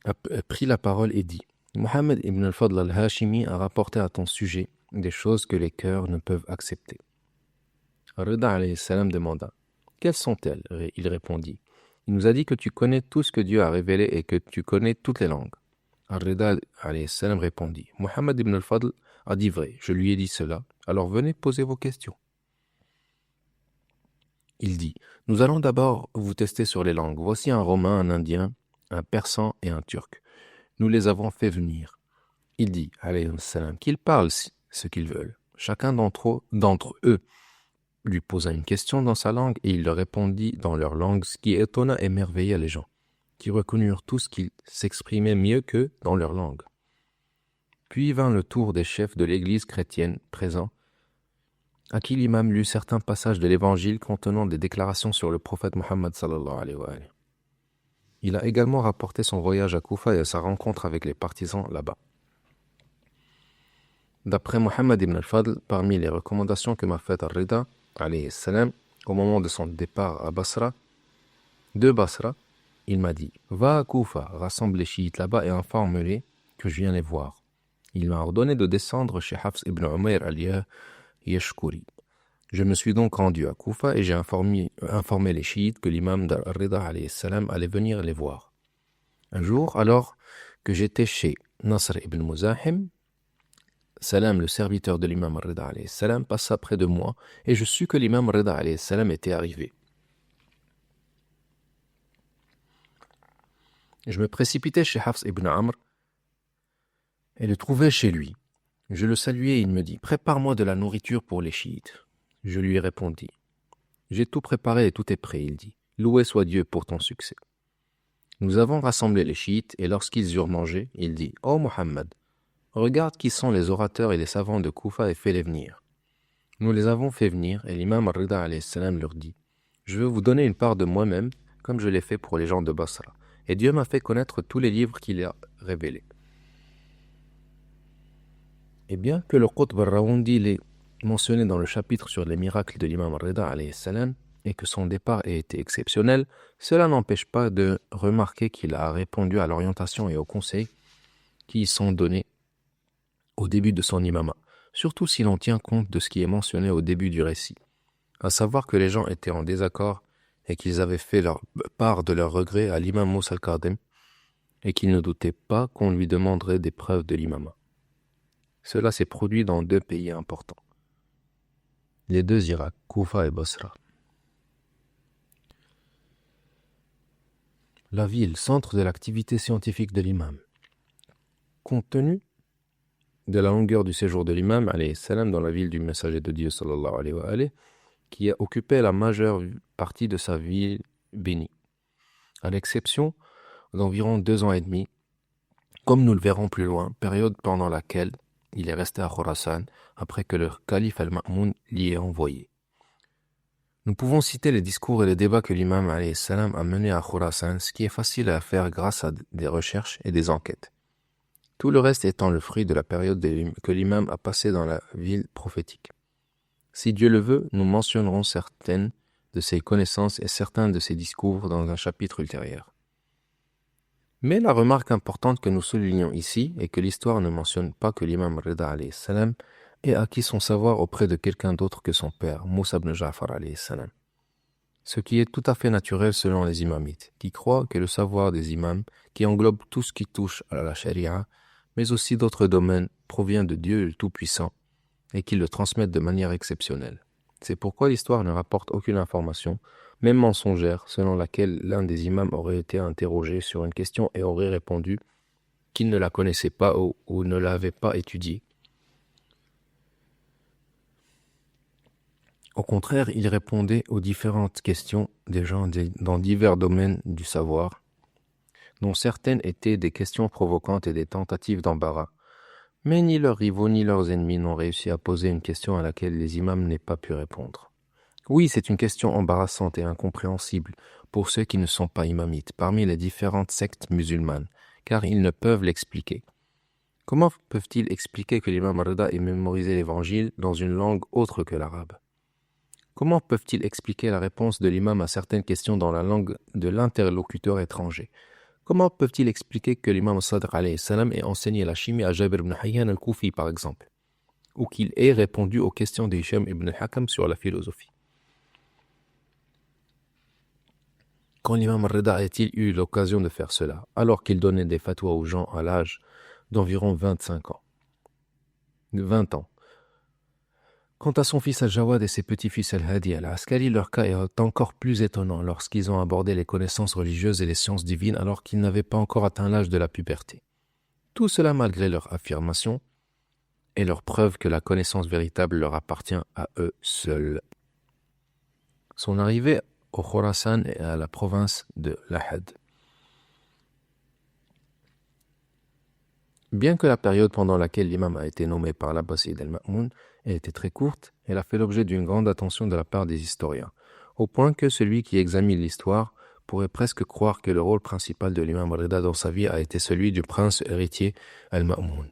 a pris la parole et dit « Mohammed ibn al-Fadl al-Hashimi a rapporté à ton sujet des choses que les cœurs ne peuvent accepter. » Rida alayhi salam demanda « Quelles sont-elles » Il répondit « Il nous a dit que tu connais tout ce que Dieu a révélé et que tu connais toutes les langues. » Rida alayhi salam répondit « Mohammed ibn al-Fadl a dit vrai, je lui ai dit cela, alors venez poser vos questions. » Il dit « Nous allons d'abord vous tester sur les langues. Voici un Romain, un Indien, un Persan et un Turc. Nous les avons fait venir. » Il dit alayhi salam qu'ils parlent ce qu'ils veulent. Chacun d'entre eux lui posa une question dans sa langue et il leur répondit dans leur langue, ce qui étonna et émerveilla les gens, qui reconnurent tous qu'ils s'exprimaient mieux qu'eux dans leur langue. Puis vint le tour des chefs de l'église chrétienne présents, à qui l'imam lut certains passages de l'évangile contenant des déclarations sur le prophète Mohammed sallallahu alayhi wa alayhi. Il a également rapporté son voyage à Koufa et sa rencontre avec les partisans là-bas. D'après Mohammed ibn al-Fadl, parmi les recommandations que m'a faites Ar-Rida alayhi salam au moment de son départ à Basra, il m'a dit « Va à Koufa, rassemble les chiites là-bas et informe-les que je viens les voir. » Il m'a ordonné de descendre chez Hafs ibn Umayr al-Yashkuri. Je me suis donc rendu à Koufa et j'ai informé les chiites que l'imam Ar-Rida alayhi salam allait venir les voir. Un jour, alors que j'étais chez Nasr ibn Muzahim, Salam, le serviteur de l'imam Ar-Rida alayhi salam, passa près de moi et je sus que l'imam Ar-Rida alayhi salam était arrivé. Je me précipitai chez Hafs ibn Amr et le trouvai chez lui. Je le saluai et il me dit « Prépare-moi de la nourriture pour les chiites. » Je lui répondis « J'ai tout préparé et tout est prêt. » Il dit « Loué soit Dieu pour ton succès. » Nous avons rassemblé les chiites et lorsqu'ils eurent mangé, il dit « Ô Mohammed, regarde qui sont les orateurs et les savants de Koufa et fais-les venir. » Nous les avons fait venir et l'imam Ar-Rida alayhi salam leur dit « Je veux vous donner une part de moi-même comme je l'ai fait pour les gens de Basra. Et Dieu m'a fait connaître tous les livres qu'il a révélés. » Et bien que le Qutb al-Rawandi l'ait mentionné dans le chapitre sur les miracles de l'imam Ar-Rida alayhi salam et que son départ ait été exceptionnel, cela n'empêche pas de remarquer qu'il a répondu à l'orientation et aux conseils qui y sont donnés au début de son imama, surtout si l'on tient compte de ce qui est mentionné au début du récit, à savoir que les gens étaient en désaccord et qu'ils avaient fait leur part de leurs regrets à l'imam Moussa al-Kadhim et qu'ils ne doutaient pas qu'on lui demanderait des preuves de l'imama. Cela s'est produit dans 2 pays importants, les 2 Irak, Koufa et Basra. La ville, centre de l'activité scientifique de l'imam. Compte tenu de la longueur du séjour de l'imam alayhi salam dans la ville du messager de Dieu sallallahu alayhi wa alayhi, qui a occupé la majeure partie de sa vie bénie, à l'exception d'environ 2 ans et demi, comme nous le verrons plus loin, période pendant laquelle il est resté à Khurasan après que le calife al-Ma'moun l'y ait envoyé. Nous pouvons citer les discours et les débats que l'imam alayhi salam a menés à Khurasan, ce qui est facile à faire grâce à des recherches et des enquêtes. Tout le reste étant le fruit de la période que l'imam a passée dans la ville prophétique. Si Dieu le veut, nous mentionnerons certaines de ses connaissances et certains de ses discours dans un chapitre ultérieur. Mais la remarque importante que nous soulignons ici est que l'histoire ne mentionne pas que l'imam Rida alayhi salam ait acquis son savoir auprès de quelqu'un d'autre que son père, Moussa ibn Ja'far alayhi salam. Ce qui est tout à fait naturel selon les imamites, qui croient que le savoir des imams, qui englobe tout ce qui touche à la charia, mais aussi d'autres domaines, provient de Dieu le Tout-Puissant et qu'ils le transmettent de manière exceptionnelle. C'est pourquoi l'histoire ne rapporte aucune information, même mensongère, selon laquelle l'un des imams aurait été interrogé sur une question et aurait répondu qu'il ne la connaissait pas ou ne l'avait pas étudiée. Au contraire, il répondait aux différentes questions des gens dans divers domaines du savoir, dont certaines étaient des questions provocantes et des tentatives d'embarras. Mais ni leurs rivaux ni leurs ennemis n'ont réussi à poser une question à laquelle les imams n'aient pas pu répondre. Oui, c'est une question embarrassante et incompréhensible pour ceux qui ne sont pas imamites parmi les différentes sectes musulmanes, car ils ne peuvent l'expliquer. Comment peuvent-ils expliquer que l'imam Rida ait mémorisé l'évangile dans une langue autre que l'arabe? Comment peuvent-ils expliquer la réponse de l'imam à certaines questions dans la langue de l'interlocuteur étranger? Comment peuvent-ils expliquer que l'imam Sadr alayhi salam ait enseigné la chimie à Jabir ibn Hayyan al-Koufi par exemple, ou qu'il ait répondu aux questions d'Hisham ibn al-Hakam sur la philosophie? Quand l'imam Rida a-t-il eu l'occasion de faire cela, alors qu'il donnait des fatwas aux gens à l'âge d'environ 25 ans, 20 ans? Quant à son fils Al-Jawad et ses petits-fils Al-Hadi Al-Askari, leur cas est encore plus étonnant lorsqu'ils ont abordé les connaissances religieuses et les sciences divines alors qu'ils n'avaient pas encore atteint l'âge de la puberté. Tout cela malgré leur affirmation et leur preuve que la connaissance véritable leur appartient à eux seuls. Son arrivée au Khorasan et à la province de Lahad. Bien que la période pendant laquelle l'imam a été nommé par l'Abbaside al-Ma'moun ait été très courte, elle a fait l'objet d'une grande attention de la part des historiens, au point que celui qui examine l'histoire pourrait presque croire que le rôle principal de l'imam Rida dans sa vie a été celui du prince héritier al-Ma'moun.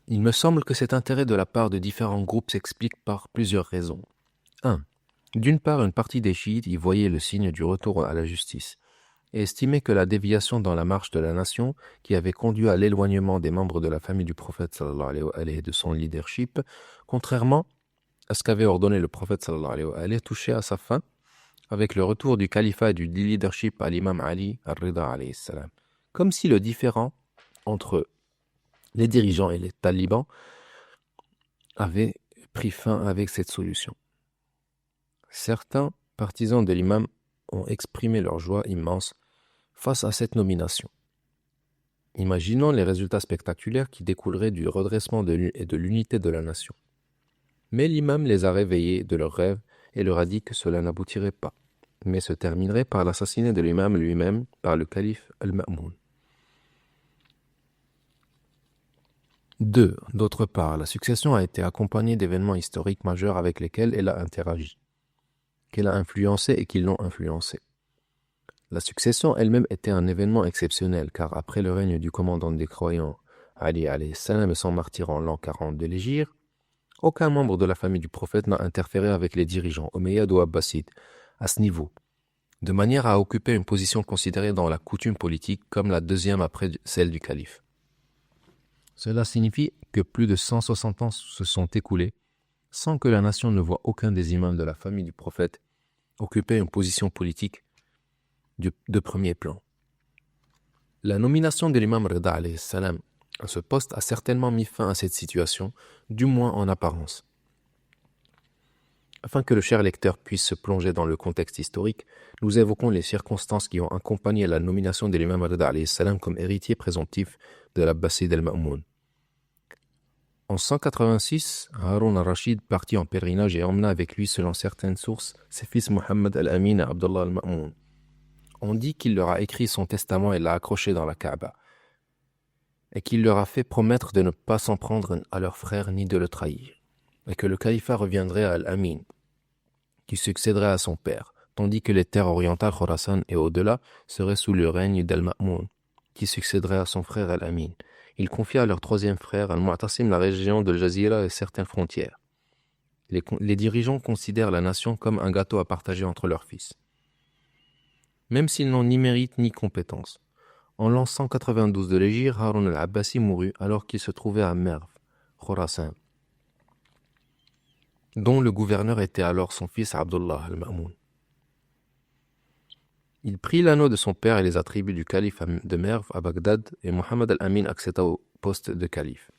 Il me semble que cet intérêt de la part de différents groupes s'explique par plusieurs raisons. 1. D'une part, une partie des chiites y voyait le signe du retour à la justice et estimait que la déviation dans la marche de la nation, qui avait conduit à l'éloignement des membres de la famille du prophète sallallahu alayhi wa alayhi de son leadership, contrairement à ce qu'avait ordonné le prophète sallallahu alayhi wa alayhi, touchait à sa fin avec le retour du califat et du leadership à l'imam Ali al-Rida alayhi salam. Comme si le différend entre les dirigeants et les talibans avait pris fin avec cette solution. Certains partisans de l'imam ont exprimé leur joie immense face à cette nomination. Imaginons les résultats spectaculaires qui découleraient du redressement et de l'unité de la nation. Mais l'imam les a réveillés de leurs rêves et leur a dit que cela n'aboutirait pas, mais se terminerait par l'assassinat de l'imam lui-même par le calife al-Ma'moun. 2. D'autre part, la succession a été accompagnée d'événements historiques majeurs avec lesquels elle a interagi, qu'elle a influencé et qui l'ont influencé. La succession elle-même était un événement exceptionnel, car après le règne du commandant des croyants, Ali alayhi salam et son martyr en l'an 40 de l'Hégire, aucun membre de la famille du prophète n'a interféré avec les dirigeants, Omeyyades ou Abbasides, à ce niveau, de manière à occuper une position considérée dans la coutume politique comme la deuxième après celle du calife. Cela signifie que plus de 160 ans se sont écoulés sans que la nation ne voie aucun des imams de la famille du prophète occuper une position politique de premier plan. La nomination de l'imam Rida alayhi salam à ce poste a certainement mis fin à cette situation, du moins en apparence. Afin que le cher lecteur puisse se plonger dans le contexte historique, nous évoquons les circonstances qui ont accompagné la nomination de l'imam Rida alayhi salam comme héritier présomptif de l'Abbaside al-Ma'moun. En 186, Haroun al-Rashid partit en pèlerinage et emmena avec lui, selon certaines sources, ses fils Mohammed al-Amin et Abdullah al-Ma'moun. On dit qu'il leur a écrit son testament et l'a accroché dans la Kaaba, et qu'il leur a fait promettre de ne pas s'en prendre à leur frère ni de le trahir, et que le califat reviendrait à Al-Amin, qui succéderait à son père, tandis que les terres orientales, Khorasan et au-delà, seraient sous le règne d'Al-Ma'moun, qui succéderait à son frère Al-Amin. Il confia à leur troisième frère, Al-Mu'tasim, la région de Jazira et certaines frontières. Les dirigeants considèrent la nation comme un gâteau à partager entre leurs fils, même s'ils n'ont ni mérite ni compétence. En l'an 192 de l'Hégire, Haroun al-Abbasi mourut alors qu'il se trouvait à Merv, Khorasan, dont le gouverneur était alors son fils Abdullah al-Ma'moun. Il prit l'anneau de son père et les attributs du calife de Merv à Bagdad, et Mohammed al-Amin accéda au poste de calife.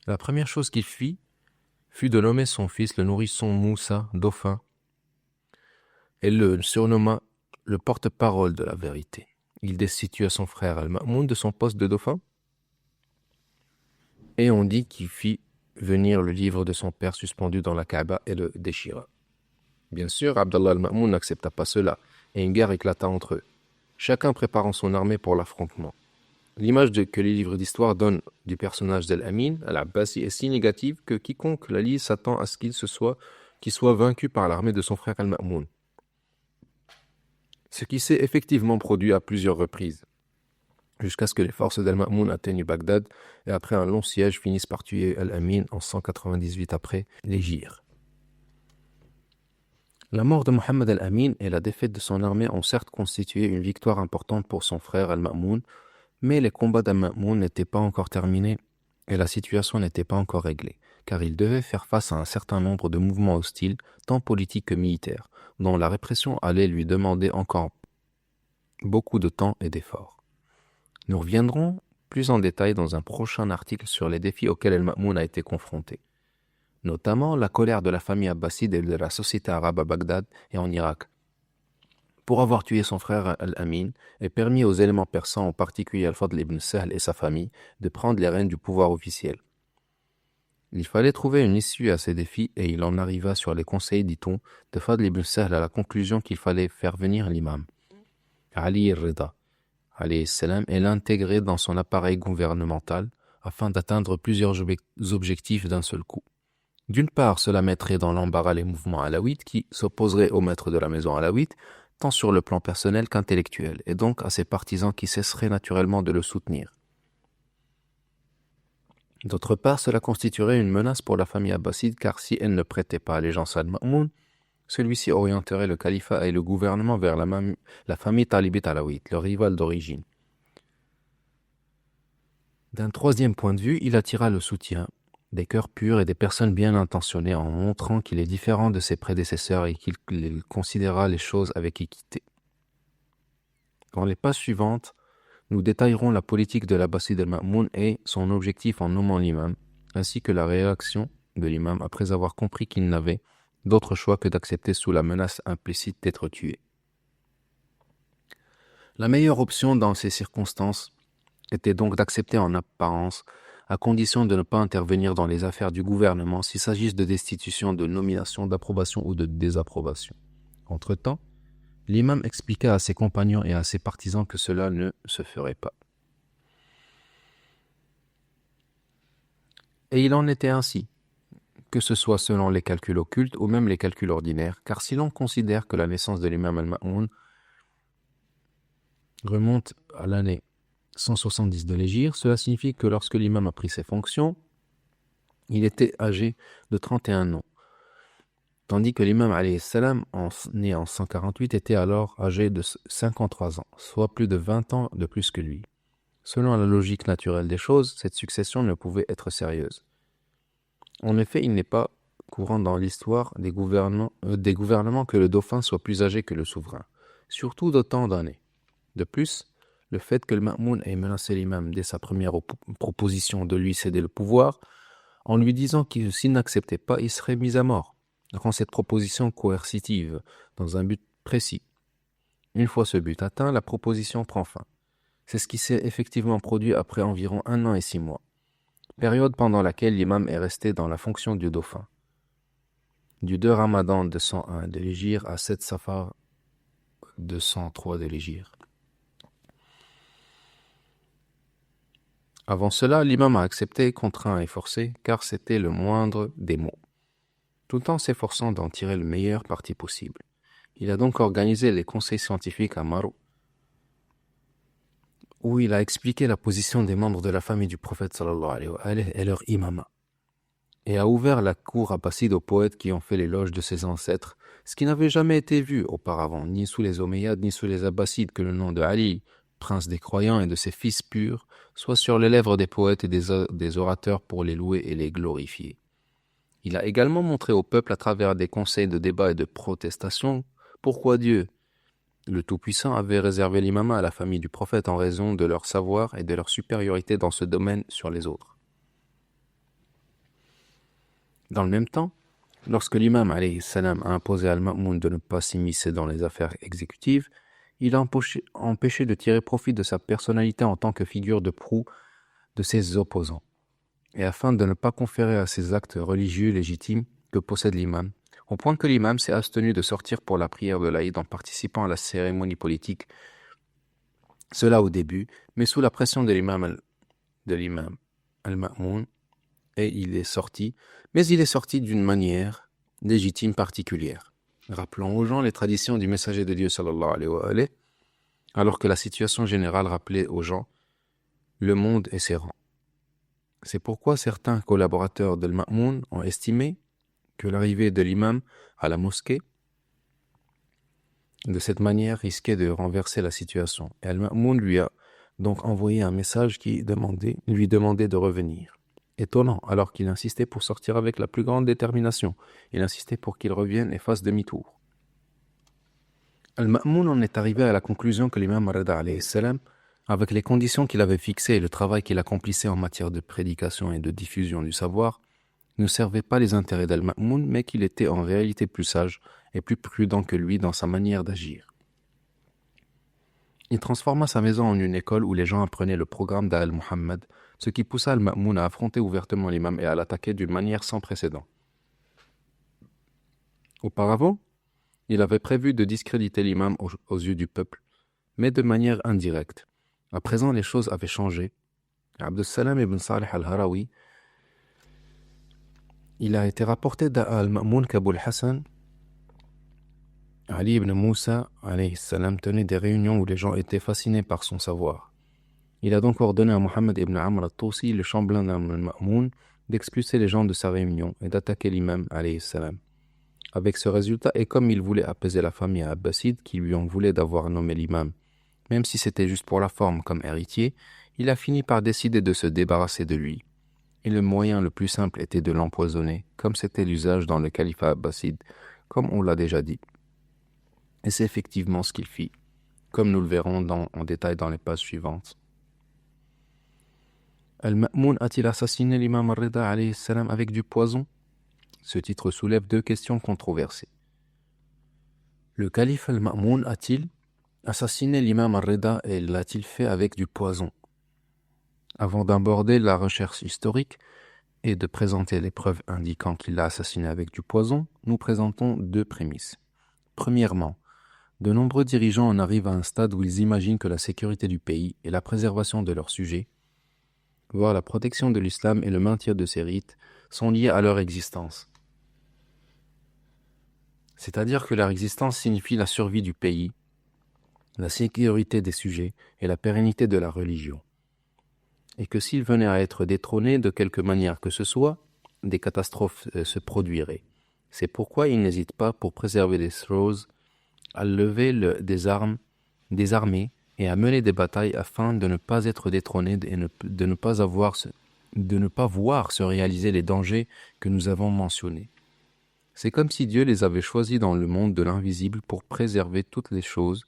La première chose qu'il fit fut de nommer son fils, le nourrisson Moussa, dauphin, et le surnomma le porte-parole de la vérité. Il destitua son frère Al-Ma'moun de son poste de dauphin, et on dit qu'il fit venir le livre de son père suspendu dans la Kaaba et le déchira. Bien sûr, Abdallah al-Ma'moun n'accepta pas cela, et une guerre éclata entre eux, chacun préparant son armée pour l'affrontement. L'image que les livres d'histoire donnent du personnage d'Al-Amin, al-Abbasi, est si négative que quiconque la lit s'attend à ce qu'il soit vaincu par l'armée de son frère al-Ma'moun. Ce qui s'est effectivement produit à plusieurs reprises, jusqu'à ce que les forces d'Al-Ma'moun atteignent Bagdad et après un long siège finissent par tuer Al-Amin en 198 après l'Hégire. La mort de Mohammed al-Amin et la défaite de son armée ont certes constitué une victoire importante pour son frère al-Ma'moun, mais les combats d'al-Ma'moun n'étaient pas encore terminés et la situation n'était pas encore réglée, car il devait faire face à un certain nombre de mouvements hostiles, tant politiques que militaires, dont la répression allait lui demander encore beaucoup de temps et d'efforts. Nous reviendrons plus en détail dans un prochain article sur les défis auxquels al-Ma'moun a été confronté, notamment la colère de la famille abbasside et de la société arabe à Bagdad et en Irak, pour avoir tué son frère Al-Amin et permis aux éléments persans, en particulier Al-Fadl ibn Sahl et sa famille, de prendre les rênes du pouvoir officiel. Il fallait trouver une issue à ces défis et il en arriva sur les conseils, dit-on, de Fadl ibn Sahl à la conclusion qu'il fallait faire venir l'imam, Ali al-Rida, alayhi salam, et l'intégrer dans son appareil gouvernemental afin d'atteindre plusieurs objectifs d'un seul coup. D'une part, cela mettrait dans l'embarras les mouvements alaouites qui s'opposeraient au maître de la maison alaouite, tant sur le plan personnel qu'intellectuel, et donc à ses partisans qui cesseraient naturellement de le soutenir. D'autre part, cela constituerait une menace pour la famille abbasside, car si elle ne prêtait pas allégeance à al-Ma'moun, celui-ci orienterait le califat et le gouvernement vers la famille talibite alaouite, leur rival d'origine. D'un troisième point de vue, il attira le soutien des cœurs purs et des personnes bien intentionnées en montrant qu'il est différent de ses prédécesseurs et qu'il considéra les choses avec équité. Dans les pages suivantes, nous détaillerons la politique de l'Abbaside al-Ma'moun et son objectif en nommant l'imam, ainsi que la réaction de l'imam après avoir compris qu'il n'avait d'autre choix que d'accepter sous la menace implicite d'être tué. La meilleure option dans ces circonstances était donc d'accepter en apparence, à condition de ne pas intervenir dans les affaires du gouvernement s'il s'agisse de destitution, de nomination, d'approbation ou de désapprobation. Entre-temps, l'imam expliqua à ses compagnons et à ses partisans que cela ne se ferait pas. Et il en était ainsi, que ce soit selon les calculs occultes ou même les calculs ordinaires, car si l'on considère que la naissance de l'imam al-Ma'moun remonte à l'année 170 de l'Hégire, cela signifie que lorsque l'imam a pris ses fonctions, il était âgé de 31 ans, tandis que l'imam alayhi salam, né en 148, était alors âgé de 53 ans, soit plus de 20 ans de plus que lui. Selon la logique naturelle des choses, cette succession ne pouvait être sérieuse. En effet, il n'est pas courant dans l'histoire des gouvernements que le dauphin soit plus âgé que le souverain, surtout d'autant d'années. De plus, le fait que le Ma'moun ait menacé l'imam dès sa première proposition de lui céder le pouvoir, en lui disant que s'il n'acceptait pas, il serait mis à mort, rend cette proposition coercitive, dans un but précis. Une fois ce but atteint, la proposition prend fin. C'est ce qui s'est effectivement produit après environ 1 an et 6 mois, période pendant laquelle l'imam est resté dans la fonction du dauphin. Du 2 Ramadan de 101 de l'Hégire à 7 Safar de 103 de l'Hégire. Avant cela, l'imam a accepté, contraint et forcé, car c'était le moindre des maux, tout en s'efforçant d'en tirer le meilleur parti possible. Il a donc organisé les conseils scientifiques à Marou, où il a expliqué la position des membres de la famille du prophète sallallahu alayhi wa sallam et leur imama, et a ouvert la cour abbasside aux poètes qui ont fait l'éloge de ses ancêtres, ce qui n'avait jamais été vu auparavant, ni sous les Omeyyades, ni sous les Abbassides, que le nom de Ali, prince des croyants et de ses fils purs, soit sur les lèvres des poètes et des orateurs pour les louer et les glorifier. Il a également montré au peuple à travers des conseils de débat et de protestation pourquoi Dieu, le Tout-Puissant, avait réservé l'imama à la famille du prophète en raison de leur savoir et de leur supériorité dans ce domaine sur les autres. Dans le même temps, lorsque l'imam alayhi salam a imposé à al-Ma'moun de ne pas s'immiscer dans les affaires exécutives, il a empêché de tirer profit de sa personnalité en tant que figure de proue de ses opposants, et afin de ne pas conférer à ses actes religieux légitimes que possède l'imam, au point que l'imam s'est abstenu de sortir pour la prière de l'Aïd en participant à la cérémonie politique, cela au début, mais sous la pression de l'imam al-Ma'moun, et il est sorti, mais il est sorti d'une manière légitime particulière, rappelant aux gens les traditions du messager de Dieu sallallahu alayhi wa alayhi, alors que la situation générale rappelait aux gens le monde et ses rangs. C'est pourquoi certains collaborateurs de Al-Ma'moun ont estimé que l'arrivée de l'imam à la mosquée de cette manière risquait de renverser la situation. Et Al-Ma'moun lui a donc envoyé un message qui lui demandait de revenir. Étonnant, alors qu'il insistait pour sortir avec la plus grande détermination. Il insistait pour qu'il revienne et fasse demi-tour. Al-Ma'moun en est arrivé à la conclusion que l'imam Rida alayhi salam, avec les conditions qu'il avait fixées et le travail qu'il accomplissait en matière de prédication et de diffusion du savoir, ne servait pas les intérêts d'Al-Ma'moun, mais qu'il était en réalité plus sage et plus prudent que lui dans sa manière d'agir. Il transforma sa maison en une école où les gens apprenaient le programme d'Al-Muhammad, ce qui poussa Al-Ma'moun à affronter ouvertement l'imam et à l'attaquer d'une manière sans précédent. Auparavant, il avait prévu de discréditer l'imam aux yeux du peuple, mais de manière indirecte. À présent, les choses avaient changé. Abd Salam ibn Salih al-Harawi, il a été rapporté d'Al-Ma'moun qu'Abul Hassan, Ali ibn Moussa alayhi salam, tenait des réunions où les gens étaient fascinés par son savoir. Il a donc ordonné à Mohammed ibn Amr al-Tawsi, le chambellan d'Al-Ma'moun, d'expulser les gens de sa réunion et d'attaquer l'imam alayhi salam. Avec ce résultat, et comme il voulait apaiser la famille abbasside qui lui en voulait d'avoir nommé l'imam, même si c'était juste pour la forme comme héritier, il a fini par décider de se débarrasser de lui. Et le moyen le plus simple était de l'empoisonner, comme c'était l'usage dans le califat abbasside, comme on l'a déjà dit. Et c'est effectivement ce qu'il fit, comme nous le verrons en détail dans les pages suivantes. Al-Ma'moun a-t-il assassiné l'imam al-Rida alayhi salam avec du poison? Ce titre soulève deux questions controversées. Le calife Al-Ma'moun a-t-il assassiné l'imam al-Rida et l'a-t-il fait avec du poison? Avant d'aborder la recherche historique et de présenter les preuves indiquant qu'il l'a assassiné avec du poison, nous présentons deux prémices. Premièrement, de nombreux dirigeants en arrivent à un stade où ils imaginent que la sécurité du pays et la préservation de leurs sujets, voire la protection de l'islam et le maintien de ses rites, sont liés à leur existence. C'est-à-dire que leur existence signifie la survie du pays, la sécurité des sujets et la pérennité de la religion. Et que s'ils venaient à être détrônés de quelque manière que ce soit, des catastrophes se produiraient. C'est pourquoi ils n'hésitent pas, pour préserver les choses, à lever des armées et à mener des batailles afin de ne pas être détrônés et de ne pas voir se réaliser les dangers que nous avons mentionnés. C'est comme si Dieu les avait choisis dans le monde de l'invisible pour préserver toutes les choses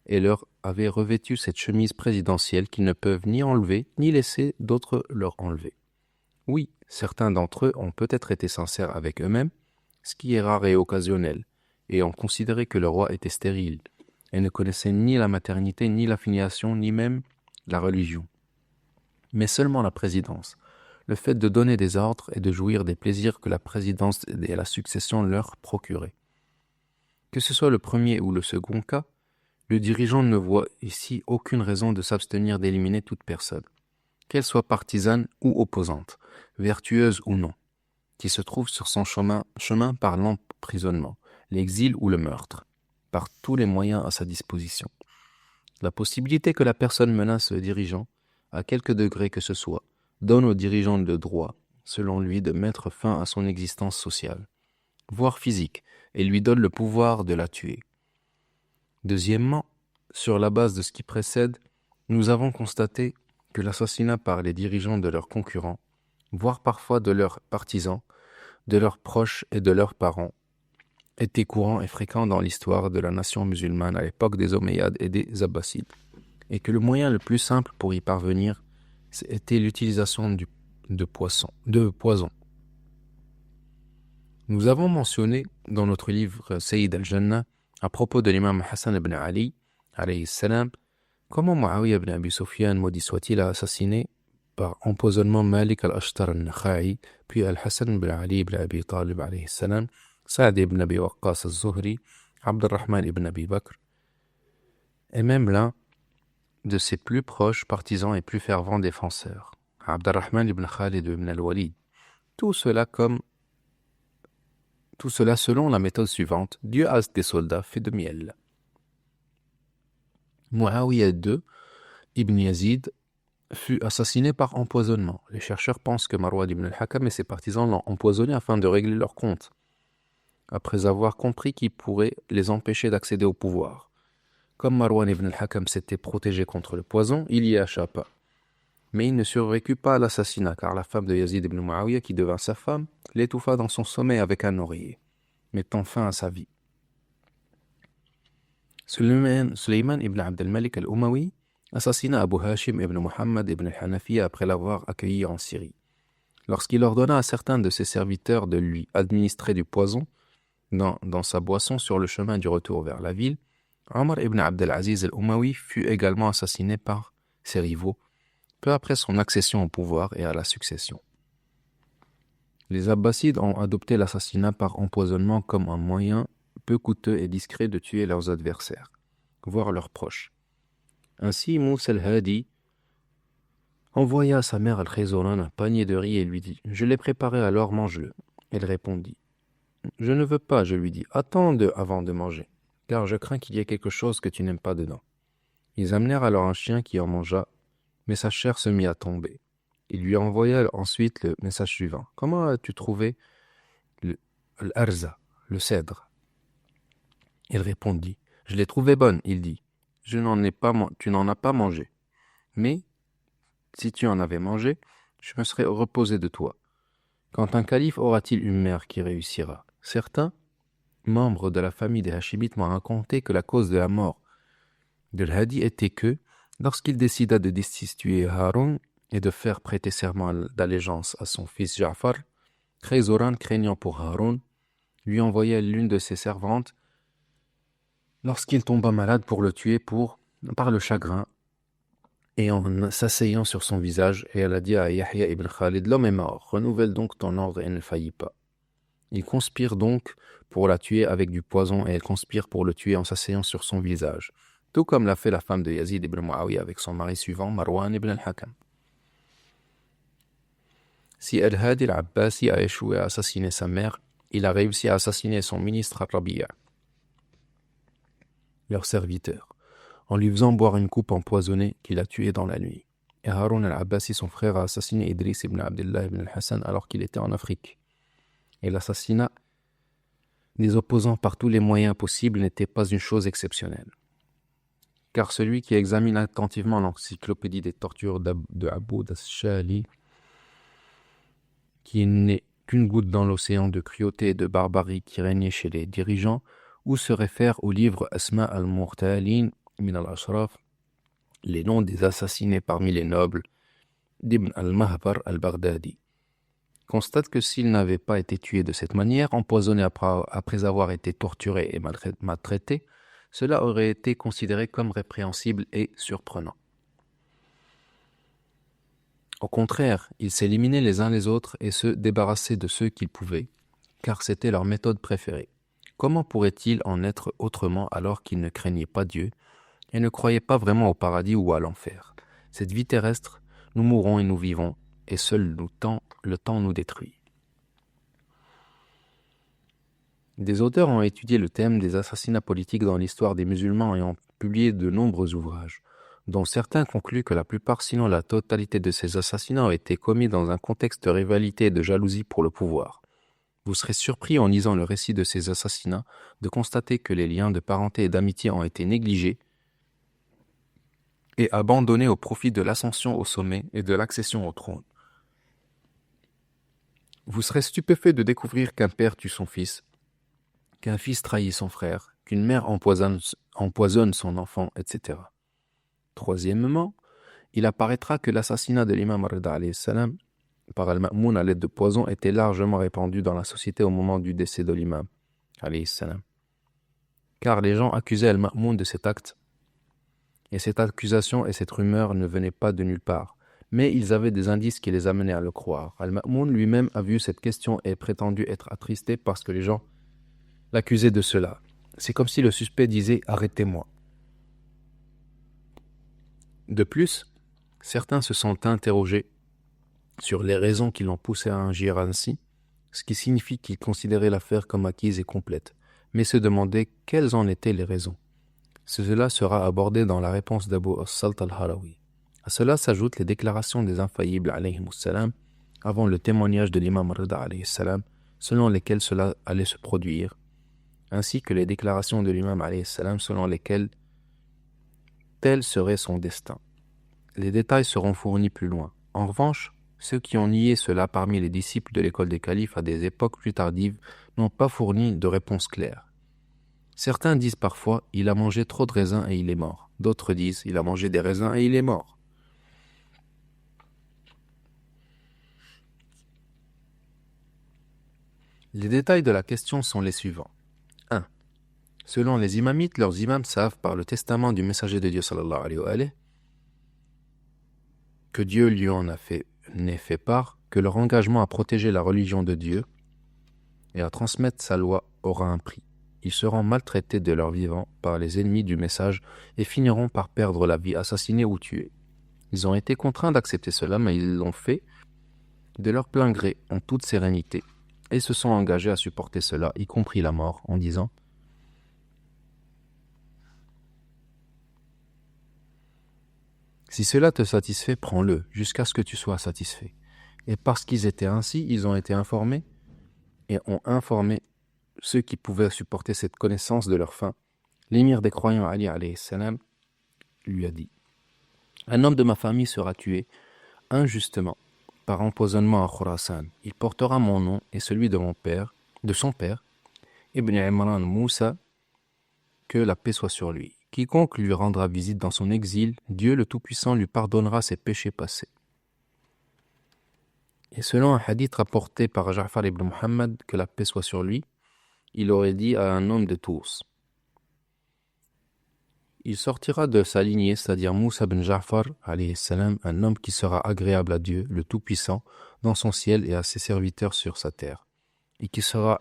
et leur avait revêtu cette chemise présidentielle qu'ils ne peuvent ni enlever ni laisser d'autres leur enlever. Oui, certains d'entre eux ont peut-être été sincères avec eux-mêmes, ce qui est rare et occasionnel, et ont considéré que le roi était stérile et ne connaissait ni la maternité, ni la filiation, ni même la religion. Mais seulement la présidence, le fait de donner des ordres et de jouir des plaisirs que la présidence et la succession leur procuraient. Que ce soit le premier ou le second cas, le dirigeant ne voit ici aucune raison de s'abstenir d'éliminer toute personne, qu'elle soit partisane ou opposante, vertueuse ou non, qui se trouve sur son chemin par l'emprisonnement, l'exil ou le meurtre, par tous les moyens à sa disposition. La possibilité que la personne menace le dirigeant, à quelque degré que ce soit, donne au dirigeant le droit, selon lui, de mettre fin à son existence sociale, voire physique, et lui donne le pouvoir de la tuer. Deuxièmement, sur la base de ce qui précède, nous avons constaté que l'assassinat par les dirigeants de leurs concurrents, voire parfois de leurs partisans, de leurs proches et de leurs parents, était courant et fréquent dans l'histoire de la nation musulmane à l'époque des Omeyyades et des Abbassides, et que le moyen le plus simple pour y parvenir était l'utilisation de poison. Nous avons mentionné dans notre livre Sayyid al-Jannah à propos de l'imam Hassan ibn Ali, alayhi salam, comment Muawiyah ibn Abi Sufyan, maudit soit-il, a assassiné par empoisonnement Malik al-Ashtar al-Nakha'i, puis al-Hassan ibn Ali ibn Abi Talib, alayhi salam, Saad ibn Abi Waqqas al-Zuhri, Abdurrahman ibn Abi Bakr, et même l'un de ses plus proches partisans et plus fervents défenseurs, Abdurrahman ibn Khalid ibn al-Walid. Tout cela selon la méthode suivante: Dieu a des soldats faits de miel. Muawiyah II ibn Yazid fut assassiné par empoisonnement. Les chercheurs pensent que Marwan ibn al-Hakam et ses partisans l'ont empoisonné afin de régler leur compte, après avoir compris qu'il pourrait les empêcher d'accéder au pouvoir. Comme Marwan ibn al-Hakam s'était protégé contre le poison, il y échappa. Mais il ne survécut pas à l'assassinat, car la femme de Yazid ibn Muawiyah, qui devint sa femme, l'étouffa dans son sommeil avec un oreiller, mettant fin à sa vie. Sulayman ibn Abd al-Malik al-Umawi assassina Abu Hashim ibn Muhammad ibn al-Hanafiya après l'avoir accueilli en Syrie. Lorsqu'il ordonna à certains de ses serviteurs de lui administrer du poison dans sa boisson sur le chemin du retour vers la ville, Omar ibn Abd al-Aziz al-Umawi fut également assassiné par ses rivaux peu après son accession au pouvoir et à la succession. Les Abbassides ont adopté l'assassinat par empoisonnement comme un moyen peu coûteux et discret de tuer leurs adversaires, voire leurs proches. Ainsi, Moussa al-Hadi envoya à sa mère al-Khayzoran un panier de riz et lui dit: « Je l'ai préparé, alors mange-le. » Elle répondit: « Je ne veux pas. » Je lui dis: « Attends avant de manger, car je crains qu'il y ait quelque chose que tu n'aimes pas dedans. » Ils amenèrent alors un chien qui en mangea, mais sa chair se mit à tomber. Il lui envoya ensuite le message suivant: « Comment as-tu trouvé l'arza, le cèdre ?» Il répondit: « Je l'ai trouvé bonne. » Il dit: « Tu n'en as pas mangé. Mais si tu en avais mangé, je me serais reposé de toi. Quand un calife aura-t-il une mère qui réussira? Certains membres de la famille des Hachimites m'ont raconté que la cause de la mort de l'Hadi était que, lorsqu'il décida de destituer Haroun et de faire prêter serment d'allégeance à son fils Ja'far, Khayzoran, craignant pour Haroun, lui envoya l'une de ses servantes lorsqu'il tomba malade pour le tuer par le chagrin, et en s'asseyant sur son visage, et elle a dit à Yahya ibn Khalid: « L'homme est mort, renouvelle donc ton ordre et ne faillis pas. » Il conspire donc pour la tuer avec du poison, et elle conspire pour le tuer en s'asseyant sur son visage, tout comme l'a fait la femme de Yazid ibn Muawiyah avec son mari suivant, Marwan ibn al-Hakam. Si al-Hadi al-Abbasi a échoué à assassiner sa mère, il a réussi à assassiner son ministre Rabi'a, leur serviteur, en lui faisant boire une coupe empoisonnée qu'il a tuée dans la nuit. Et Haroun al-Abbasi, son frère, a assassiné Idris ibn Abdullah ibn al-Hassan alors qu'il était en Afrique. Et l'assassinat des opposants par tous les moyens possibles n'était pas une chose exceptionnelle. Car celui qui examine attentivement l'encyclopédie des tortures de Aboud al-Shali, qui n'est qu'une goutte dans l'océan de cruauté et de barbarie qui régnait chez les dirigeants, ou se réfère au livre Asma al-Murtalin min al-Ashraf, les noms des assassinés parmi les nobles, d'Ibn al-Mahbar al-Baghdadi, constate que s'ils n'avaient pas été tués de cette manière, empoisonnés après avoir été torturés et maltraités, cela aurait été considéré comme répréhensible et surprenant. Au contraire, ils s'éliminaient les uns les autres et se débarrassaient de ceux qu'ils pouvaient, car c'était leur méthode préférée. Comment pourrait-il en être autrement alors qu'ils ne craignaient pas Dieu et ne croyaient pas vraiment au paradis ou à l'enfer? Cette vie terrestre, nous mourons et nous vivons, et seul le temps nous détruit. Des auteurs ont étudié le thème des assassinats politiques dans l'histoire des musulmans et ont publié de nombreux ouvrages, dont certains concluent que la plupart, sinon la totalité de ces assassinats ont été commis dans un contexte de rivalité et de jalousie pour le pouvoir. Vous serez surpris en lisant le récit de ces assassinats de constater que les liens de parenté et d'amitié ont été négligés et abandonnés au profit de l'ascension au sommet et de l'accession au trône. Vous serez stupéfait de découvrir qu'un père tue son fils, qu'un fils trahit son frère, qu'une mère empoisonne son enfant, etc. Troisièmement, il apparaîtra que l'assassinat de l'imam Rida alayhi salam par Al-Ma'moun à l'aide de poison était largement répandu dans la société au moment du décès de l'imam alayhi salam. Car les gens accusaient Al-Ma'moun de cet acte, et cette accusation et cette rumeur ne venaient pas de nulle part, mais ils avaient des indices qui les amenaient à le croire. Al-Ma'moun lui-même a vu cette question et prétendu être attristé parce que les gens l'accuser de cela. C'est comme si le suspect disait « Arrêtez-moi ». De plus, certains se sont interrogés sur les raisons qui l'ont poussé à agir ainsi, ce qui signifie qu'ils considéraient l'affaire comme acquise et complète, mais se demandaient quelles en étaient les raisons. Cela sera abordé dans la réponse d'Abu as-Salt al-Harawi. À cela s'ajoutent les déclarations des infaillibles alayhimus salam avant le témoignage de l'imam Rida alayhi salam, selon lesquels cela allait se produire, ainsi que les déclarations de l'imam alayhi salam selon lesquelles tel serait son destin. Les détails seront fournis plus loin. En revanche, ceux qui ont nié cela parmi les disciples de l'école des califes à des époques plus tardives n'ont pas fourni de réponse claire. Certains disent parfois « il a mangé trop de raisins et il est mort ». D'autres disent « il a mangé des raisins et il est mort ». Les détails de la question sont les suivants. 1. Selon les imamites, leurs imams savent par le testament du messager de Dieu sallallahu alayhi wa alayhi, que Dieu lui en n'ait fait part, que leur engagement à protéger la religion de Dieu et à transmettre sa loi aura un prix. Ils seront maltraités de leur vivant par les ennemis du message et finiront par perdre la vie, assassinés ou tués. Ils ont été contraints d'accepter cela, mais ils l'ont fait de leur plein gré, en toute sérénité, et se sont engagés à supporter cela, y compris la mort, en disant « Si cela te satisfait, prends-le, jusqu'à ce que tu sois satisfait. » Et parce qu'ils étaient ainsi, ils ont été informés et ont informé ceux qui pouvaient supporter cette connaissance de leur fin. L'émir des croyants Ali alayhi salam lui a dit « Un homme de ma famille sera tué injustement par empoisonnement à Khurasan. Il portera mon nom et celui de son père, Ibn Imran Moussa, que la paix soit sur lui. Quiconque lui rendra visite dans son exil, Dieu le Tout-Puissant lui pardonnera ses péchés passés. » Et selon un hadith rapporté par Ja'far ibn Muhammad, que la paix soit sur lui, il aurait dit à un homme de Tours: il sortira de sa lignée, c'est-à-dire Moussa ben Ja'far, alayhi salam, un homme qui sera agréable à Dieu, le Tout-Puissant, dans son ciel et à ses serviteurs sur sa terre, et qui sera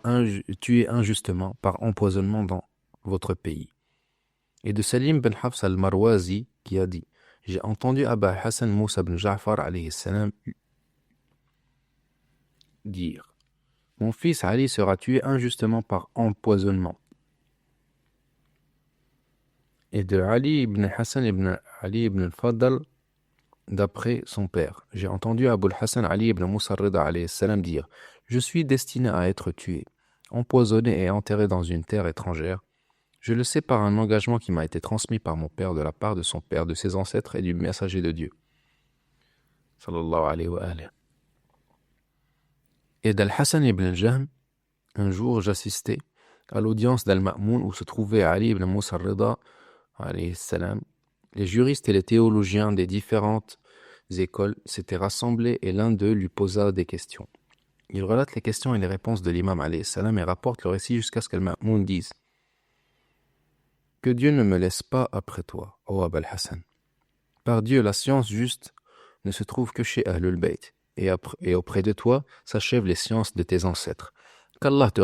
tué injustement par empoisonnement dans votre pays. Et de Salim ben Hafs al-Marwazi, qui a dit: j'ai entendu Abba Hassan Moussa ben Ja'far, alayhi salam, dire: mon fils Ali sera tué injustement par empoisonnement. Et de Ali ibn Hassan ibn Ali ibn al-Fadl, d'après son père: j'ai entendu Abul Hassan Ali ibn Musa Rida alayhi salam dire: je suis destiné à être tué, empoisonné et enterré dans une terre étrangère. Je le sais par un engagement qui m'a été transmis par mon père de la part de son père, de ses ancêtres et du messager de Dieu. Sallallahu alayhi wa alayhi. Et d'Al-Hassan ibn al-Jahm, un jour j'assistais à l'audience d'Al-Ma'moun où se trouvait Ali ibn Musa Rida alayhi salam. Les juristes et les théologiens des différentes écoles s'étaient rassemblés et l'un d'eux lui posa des questions. Il relate les questions et les réponses de l'imam alayhi salam et rapporte le récit jusqu'à ce qu'Al-Ma'moun dise: que Dieu ne me laisse pas après toi, ô Abul Hassan. Par Dieu, la science juste ne se trouve que chez Ahlul Bayt, et auprès de toi s'achèvent les sciences de tes ancêtres. Qu'Allah te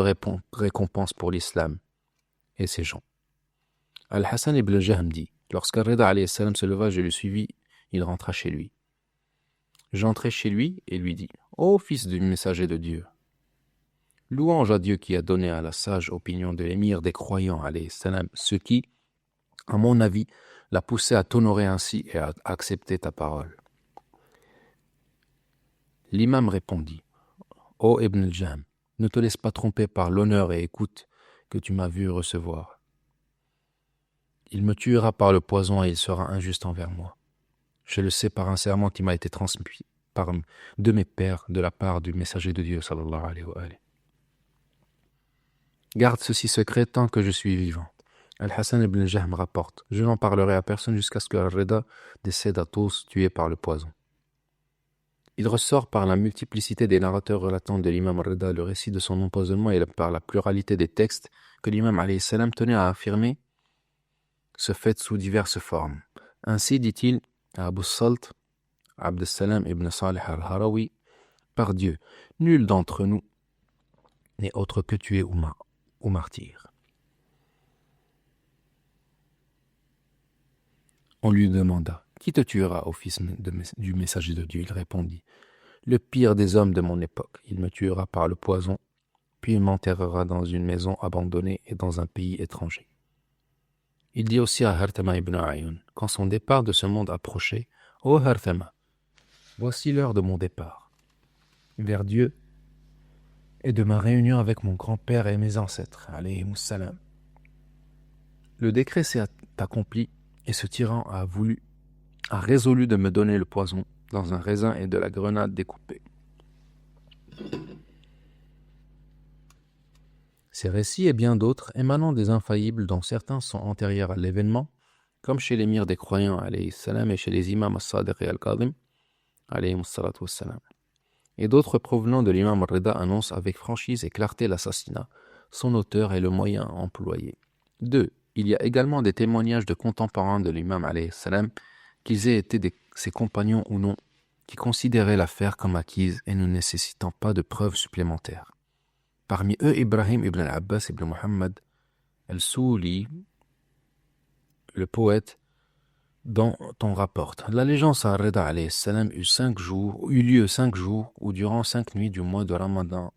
récompense pour l'islam et ses gens. Al-Hassan ibn Jahm dit: lorsque Rida alayhi salam se leva, je le suivis, il rentra chez lui. J'entrai chez lui et lui dis: ô fils du messager de Dieu, louange à Dieu qui a donné à la sage opinion de l'émir des croyants alayhi salam ce qui, à mon avis, l'a poussé à t'honorer ainsi et à accepter ta parole. L'imam répondit: ô Ibn al-Jahm, ne te laisse pas tromper par l'honneur et écoute que tu m'as vu recevoir. Il me tuera par le poison et il sera injuste envers moi. Je le sais par un serment qui m'a été transmis par de mes pères de la part du messager de Dieu sallallahu alayhi wa alayhi. Garde ceci secret tant que je suis vivant. Al-Hassan ibn Jahm rapporte: je n'en parlerai à personne jusqu'à ce que Al-Rida décède à tous, tué par le poison. Il ressort par la multiplicité des narrateurs relatant de l'imam Rida le récit de son empoisonnement et par la pluralité des textes que l'imam alayhi salam tenait à affirmer ce fait sous diverses formes. Ainsi dit-il à Abu Salt, Abd Salam ibn Salih al-Harawi: par Dieu, nul d'entre nous n'est autre que tué ou au martyre. On lui demanda « Qui te tuera, ô fils du messager de Dieu ?» Il répondit « Le pire des hommes de mon époque. Il me tuera par le poison, puis il m'enterrera dans une maison abandonnée et dans un pays étranger. » Il dit aussi à Harthama ibn Ayun, quand son départ de ce monde approchait, « Ô Harthama, voici l'heure de mon départ vers Dieu et de ma réunion avec mon grand-père et mes ancêtres, alayhimus salam. Le décret s'est accompli et ce tyran a résolu de me donner le poison dans un raisin et de la grenade découpée. » Ces récits et bien d'autres émanant des infaillibles dont certains sont antérieurs à l'événement, comme chez l'émir des croyants alayhi salam et chez les imams as-Sadiq et al-Qadim alayhi salatu wassalam, et d'autres provenant de l'imam al-Rida annoncent avec franchise et clarté l'assassinat, son auteur et le moyen employé. 2. Il y a également des témoignages de contemporains de l'imam alayhi salam, qu'ils aient été ses compagnons ou non, qui considéraient l'affaire comme acquise et ne nécessitant pas de preuves supplémentaires. Parmi eux, Ibrahim ibn al-Abbas ibn Muhammad al-Souli, le poète dont on rapporte. L'allégeance à Rida alayhi salam eut lieu 5 jours ou durant 5 nuits du mois de Ramadan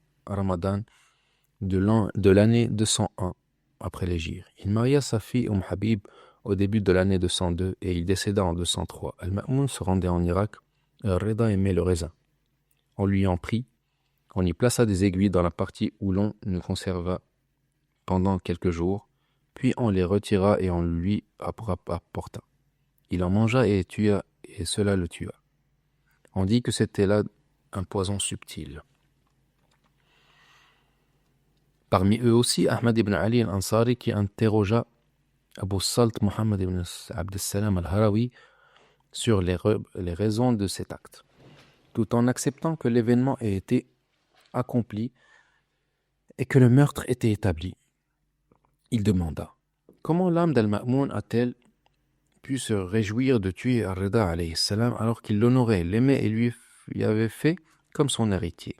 de l'année 201 après l'hégire. Il maria sa fille Habib au début de l'année 202 et il décéda en 203. Al-Ma'moun se rendait en Irak et Rida aimait le raisin. On lui en prit. On y plaça des aiguilles dans la partie où l'on nous conserva pendant quelques jours, puis on les retira et on lui apporta. Il en mangea et tua, et cela le tua. On dit que c'était là un poison subtil. Parmi eux aussi, Ahmad ibn Ali al-Ansari qui interrogea Abu Salt Muhammad ibn Abd salam al-Harawi sur les raisons de cet acte, tout en acceptant que l'événement ait été accompli et que le meurtre était établi. Il demanda « Comment l'âme d'Al-Ma'moun a-t-elle pu se réjouir de tuer Ar-Rida alayhi salam alors qu'il l'honorait, l'aimait et lui avait fait comme son héritier ?»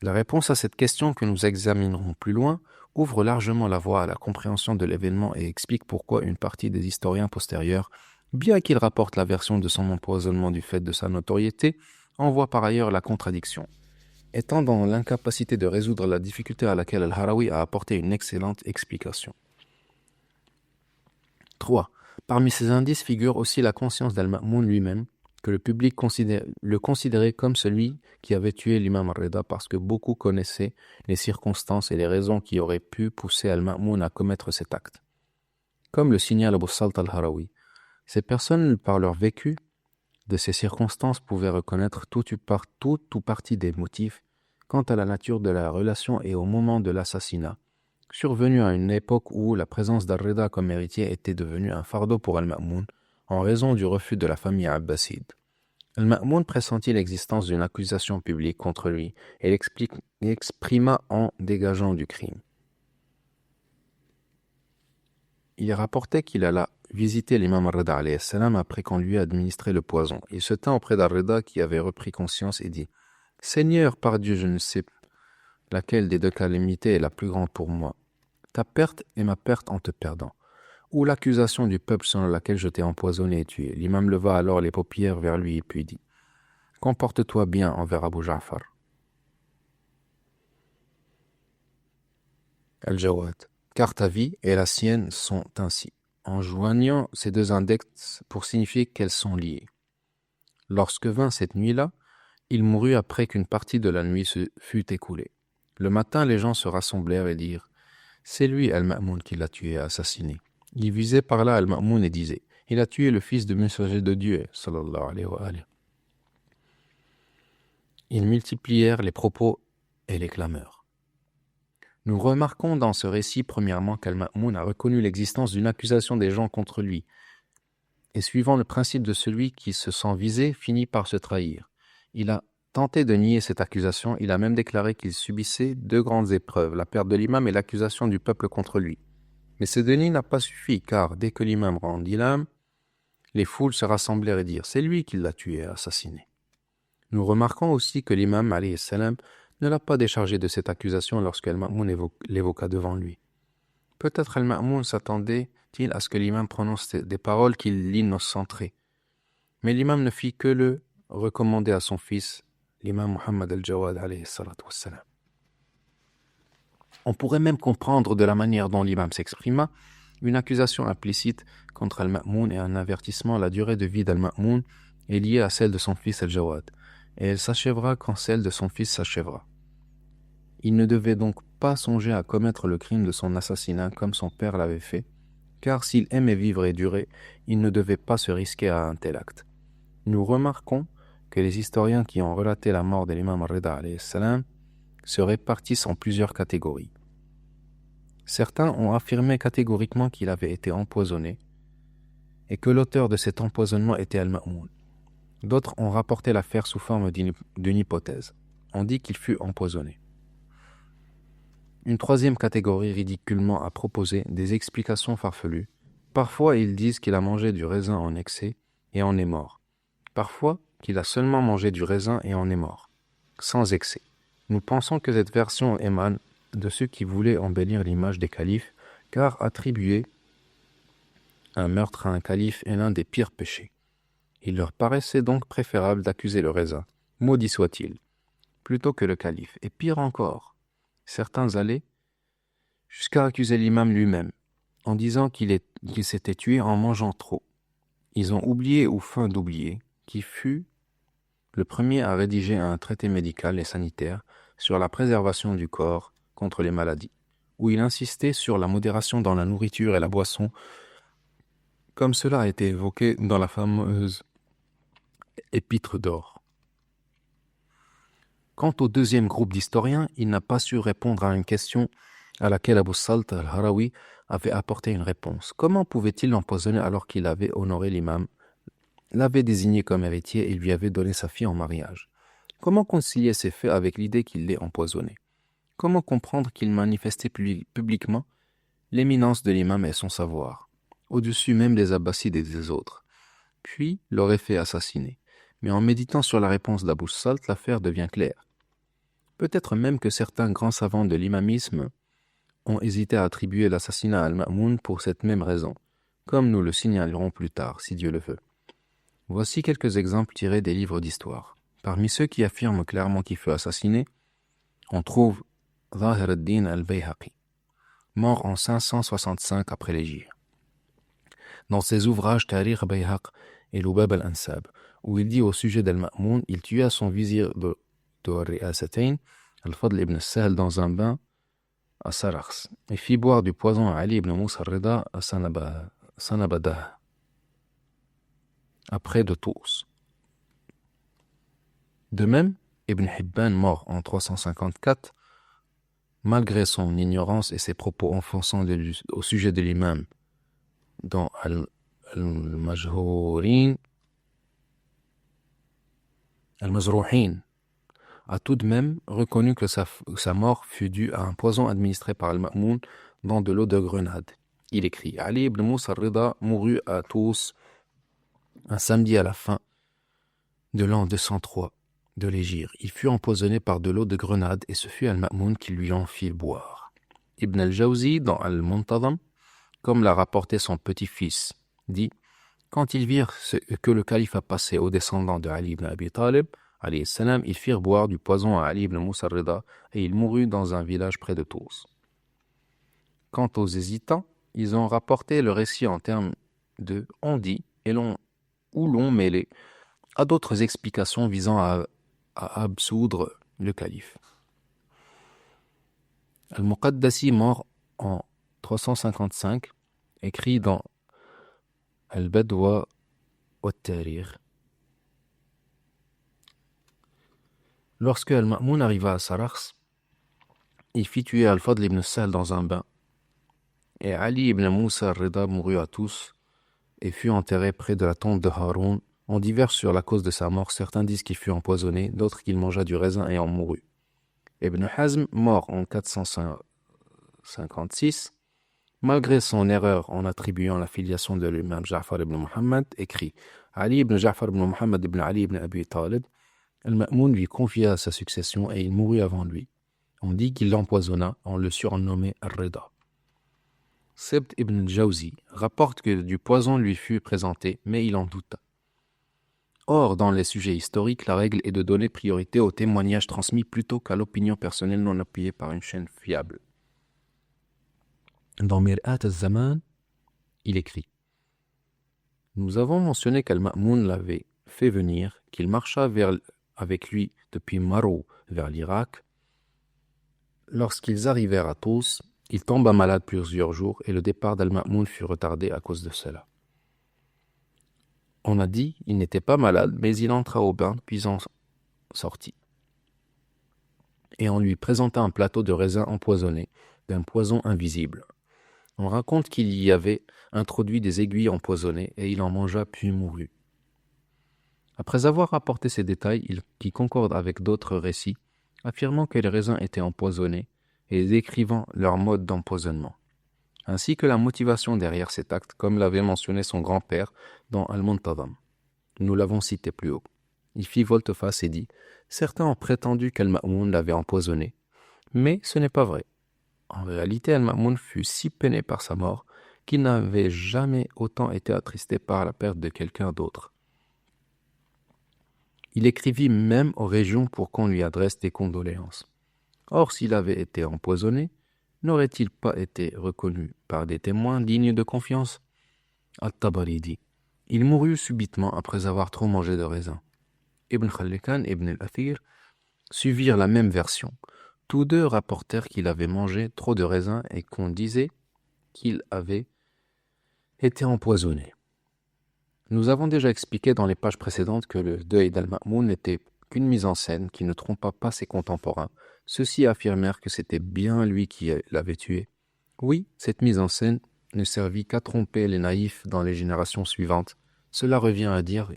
La réponse à cette question que nous examinerons plus loin ouvre largement la voie à la compréhension de l'événement et explique pourquoi une partie des historiens postérieurs, bien qu'ils rapportent la version de son empoisonnement du fait de sa notoriété, en voit par ailleurs la contradiction, étant dans l'incapacité de résoudre la difficulté à laquelle Al-Harawi a apporté une excellente explication. 3. Parmi ces indices figure aussi la conscience d'Al-Ma'moun lui-même, que le public le considérait comme celui qui avait tué l'imam al-Rida parce que beaucoup connaissaient les circonstances et les raisons qui auraient pu pousser Al-Ma'moun à commettre cet acte. Comme le signale Abu Salt al-Harawi, ces personnes, par leur vécu de ces circonstances, pouvaient reconnaître tout ou partie des motifs quant à la nature de la relation et au moment de l'assassinat, survenu à une époque où la présence d'Al-Rida comme héritier était devenue un fardeau pour Al-Ma'moun en raison du refus de la famille abbasside. Al-Ma'moun pressentit l'existence d'une accusation publique contre lui et l'exprima en dégageant du crime. Il est rapporté qu'il alla visiter l'imam al-Rida alayhi salam après qu'on lui ait administré le poison. Il se tint auprès d'Al-Rida qui avait repris conscience et dit « Seigneur, par Dieu, je ne sais laquelle des deux calamités est la plus grande pour moi, ta perte et ma perte en te perdant, ou l'accusation du peuple selon laquelle je t'ai empoisonné et tué. » L'imam leva alors les paupières vers lui et puis dit « Comporte-toi bien envers Abu Ja'far. » Al-Jawad. Car ta vie et la sienne sont ainsi, en joignant ces deux index pour signifier qu'elles sont liées. Lorsque vint cette nuit-là, il mourut après qu'une partie de la nuit se fut écoulée. Le matin, les gens se rassemblèrent et dirent « C'est lui, Al-Ma'moun, qui l'a tué et assassiné. » Il visait par là Al-Ma'moun et disait « Il a tué le fils du messager de Dieu, sallallahu alayhi wa alayhi. » Ils multiplièrent les propos et les clameurs. Nous remarquons dans ce récit premièrement qu'Al-Ma'moun a reconnu l'existence d'une accusation des gens contre lui, et suivant le principe de celui qui se sent visé, finit par se trahir. Il a tenté de nier cette accusation, il a même déclaré qu'il subissait 2 grandes épreuves, la perte de l'imam et l'accusation du peuple contre lui. Mais ce déni n'a pas suffi, car dès que l'imam rendit l'âme, les foules se rassemblèrent et dirent « C'est lui qui l'a tué et assassiné. » Nous remarquons aussi que l'imam alayhi salam ne l'a pas déchargé de cette accusation lorsque Al-Ma'moun l'évoqua devant lui. Peut-être Al-Ma'moun s'attendait-il à ce que l'imam prononce des paroles qui l'innocenteraient. Mais l'imam ne fit que le recommander à son fils, l'imam Muhammad al-Jawad alayhi salatu wassalam. On pourrait même comprendre de la manière dont l'imam s'exprima une accusation implicite contre Al-Ma'moun et un avertissement. La durée de vie d'Al-Ma'moun est liée à celle de son fils Al-Jawad, et elle s'achèvera quand celle de son fils s'achèvera. Il ne devait donc pas songer à commettre le crime de son assassinat comme son père l'avait fait, car s'il aimait vivre et durer, il ne devait pas se risquer à un tel acte. Nous remarquons que les historiens qui ont relaté la mort de l'imam al-Rida alayhi salam se répartissent en plusieurs catégories. Certains ont affirmé catégoriquement qu'il avait été empoisonné et que l'auteur de cet empoisonnement était Al-Ma'moun. D'autres ont rapporté l'affaire sous forme d'une hypothèse. On dit qu'il fut empoisonné. Une troisième catégorie ridiculement a proposé des explications farfelues. Parfois, ils disent qu'il a mangé du raisin en excès et en est mort. Parfois, qu'il a seulement mangé du raisin et en est mort, sans excès. Nous pensons que cette version émane de ceux qui voulaient embellir l'image des califes, car attribuer un meurtre à un calife est l'un des pires péchés. Il leur paraissait donc préférable d'accuser le raisin, maudit soit-il, plutôt que le calife. Et pire encore, certains allaient jusqu'à accuser l'imam lui-même, en disant qu'il s'était tué en mangeant trop. Ils ont oublié ou feint d'oublier qui fut le premier à rédiger un traité médical et sanitaire sur la préservation du corps contre les maladies, où il insistait sur la modération dans la nourriture et la boisson, comme cela a été évoqué dans la fameuse Épître d'or. Quant au deuxième groupe d'historiens, il n'a pas su répondre à une question à laquelle Abu Salt al-Harawi avait apporté une réponse. Comment pouvait-il l'empoisonner alors qu'il avait honoré l'imam, l'avait désigné comme héritier et lui avait donné sa fille en mariage? Comment concilier ces faits avec l'idée qu'il l'ait empoisonné? Comment comprendre qu'il manifestait publiquement l'éminence de l'imam et son savoir, au-dessus même des Abbasides et des autres, puis l'aurait fait assassiner? Mais en méditant sur la réponse d'Abu Salt, l'affaire devient claire. Peut-être même que certains grands savants de l'imamisme ont hésité à attribuer l'assassinat à Al-Ma'moun pour cette même raison, comme nous le signalerons plus tard, si Dieu le veut. Voici quelques exemples tirés des livres d'histoire. Parmi ceux qui affirment clairement qu'il fut assassiné, on trouve Zahir ad-Din al-Bayhaqi, mort en 565 après l'Hégire. Dans ses ouvrages Tarikh Bayhaq et Lubab al-Ansab, où il dit au sujet d'Al-Ma'moun, il tua son vizir de Riasatayn, Al-Fadl ibn Sahl, dans un bain à Sarakhs, et fit boire du poison à Ali ibn Musa al-Rida à Sanabadah, après de Tous. De même, Ibn Hibban, mort en 354, malgré son ignorance et ses propos offensants au sujet de l'imam dans Al-Majrouhin, a tout de même reconnu que sa mort fut due à un poison administré par Al-Ma'moun dans de l'eau de grenade. Il écrit: Ali ibn Musa al-Rida mourut à Tous un samedi à la fin de l'an 203 de l'Hégire. Il fut empoisonné par de l'eau de grenade et ce fut Al-Ma'moun qui lui en fit boire. Ibn al-Jawzi, dans Al-Muntazam, comme l'a rapporté son petit-fils, dit: quand ils virent que le calife a passé aux descendants de Ali ibn Abi Talib, alayhi salam, ils firent boire du poison à Ali ibn Musa al-Rida et il mourut dans un village près de Tous. Quant aux hésitants, ils ont rapporté le récit en termes de on dit et l'on mêlé à d'autres explications visant à absoudre le calife. Al-Muqaddasi, mort en 355, écrit dans Al-Badwa wa-Tarikh: lorsque Al-Ma'moun arriva à Sarakhs, il fit tuer Al-Fadl ibn Sahl dans un bain, et Ali ibn Musa al-Rida mourut à Tous et fut enterré près de la tombe de Haroun. On diverge sur la cause de sa mort. Certains disent qu'il fut empoisonné, d'autres qu'il mangea du raisin et en mourut. Ibn Hazm, mort en 456, malgré son erreur en attribuant la filiation de l'imam Ja'far ibn Muhammad, écrit: Ali ibn Ja'far ibn Muhammad ibn Ali ibn Abi Talib Al-Ma'moun lui confia sa succession et il mourut avant lui. On dit qu'il l'empoisonna, on le surnommait Ar-Rida. Sebt ibn al-Jawzi rapporte que du poison lui fut présenté, mais il en douta. Or, dans les sujets historiques, la règle est de donner priorité aux témoignages transmis plutôt qu'à l'opinion personnelle non appuyée par une chaîne fiable. Dans Mir'at al-Zaman, il écrit « Nous avons mentionné qu'Al-Ma'moun l'avait fait venir, qu'il marcha avec lui depuis Marou vers l'Irak. Lorsqu'ils arrivèrent à Tous, il tomba malade plusieurs jours et le départ d'Al-Ma'moun fut retardé à cause de cela. On a dit il n'était pas malade, mais il entra au bain, puis en sortit. Et on lui présenta un plateau de raisins empoisonnés, d'un poison invisible. On raconte qu'il y avait introduit des aiguilles empoisonnées, et il en mangea puis mourut. Après avoir rapporté ces détails, qui concordent avec d'autres récits, affirmant que les raisins étaient empoisonnés, et décrivant leur mode d'empoisonnement, ainsi que la motivation derrière cet acte, comme l'avait mentionné son grand-père dans Al-Muntazam. Nous l'avons cité plus haut. Il fit volte-face et dit « Certains ont prétendu qu'Al-Ma'moun l'avait empoisonné, mais ce n'est pas vrai. En réalité, Al-Ma'moun fut si peiné par sa mort qu'il n'avait jamais autant été attristé par la perte de quelqu'un d'autre. Il écrivit même aux régions pour qu'on lui adresse des condoléances. Or, s'il avait été empoisonné, n'aurait-il pas été reconnu par des témoins dignes de confiance ?» At-Tabari dit « Il mourut subitement après avoir trop mangé de raisins. » Ibn Khallikan et Ibn al-Athir suivirent la même version. Tous deux rapportèrent qu'il avait mangé trop de raisins et qu'on disait qu'il avait été empoisonné. Nous avons déjà expliqué dans les pages précédentes que le deuil d'Al-Ma'moun n'était qu'une mise en scène qui ne trompa pas ses contemporains. Ceux-ci affirmèrent que c'était bien lui qui l'avait tué. Oui, cette mise en scène ne servit qu'à tromper les naïfs dans les générations suivantes. Cela revient à dire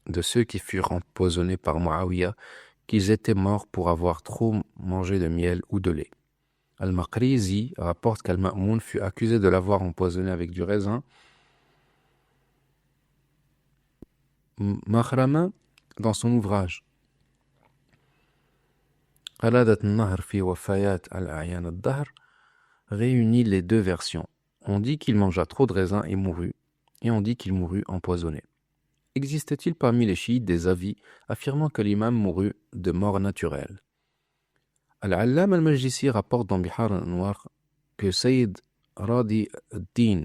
de ceux qui furent empoisonnés par Muawiyah qu'ils étaient morts pour avoir trop mangé de miel ou de lait. Al-Maqrizi rapporte qu'Al-Ma'moun fut accusé de l'avoir empoisonné avec du raisin. Makhrama, dans son ouvrage Qaladat al-Nahr fi Wafayat al-A'yan al-Dahr, réunit les deux versions. On dit qu'il mangea trop de raisins et mourut, et on dit qu'il mourut empoisonné. Existe-t-il parmi les chiites des avis affirmant que l'imam mourut de mort naturelle? Al-Allam al-Majlisi rapporte dans Bihar al-Anwar que Sayyid Radi ad-Din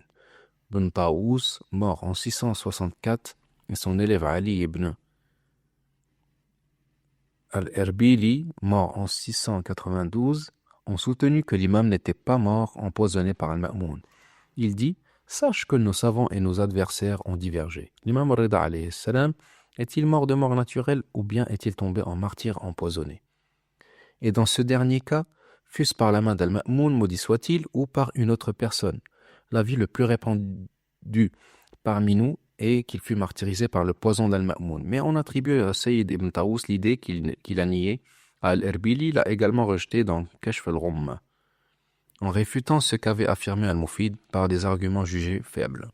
bin Taous, mort en 664, et son élève Ali ibn al-Erbili, mort en 692, ont soutenu que l'imam n'était pas mort empoisonné par Al-Ma'moun. Il dit « Sache que nos savants et nos adversaires ont divergé. L'imam Rida alayhi salam est-il mort de mort naturelle ou bien est-il tombé en martyr empoisonné? Et dans ce dernier cas, fût-ce par la main d'Al-Ma'moun, maudit soit-il, ou par une autre personne. L'avis le plus répandu parmi nous est qu'il fut martyrisé par le poison d'Al-Ma'moun. Mais on attribue à Sayyid ibn Taous l'idée qu'il a niée. Al-Erbili l'a également rejeté dans Kashf al-Rumma, en réfutant ce qu'avait affirmé Al-Mufid par des arguments jugés faibles.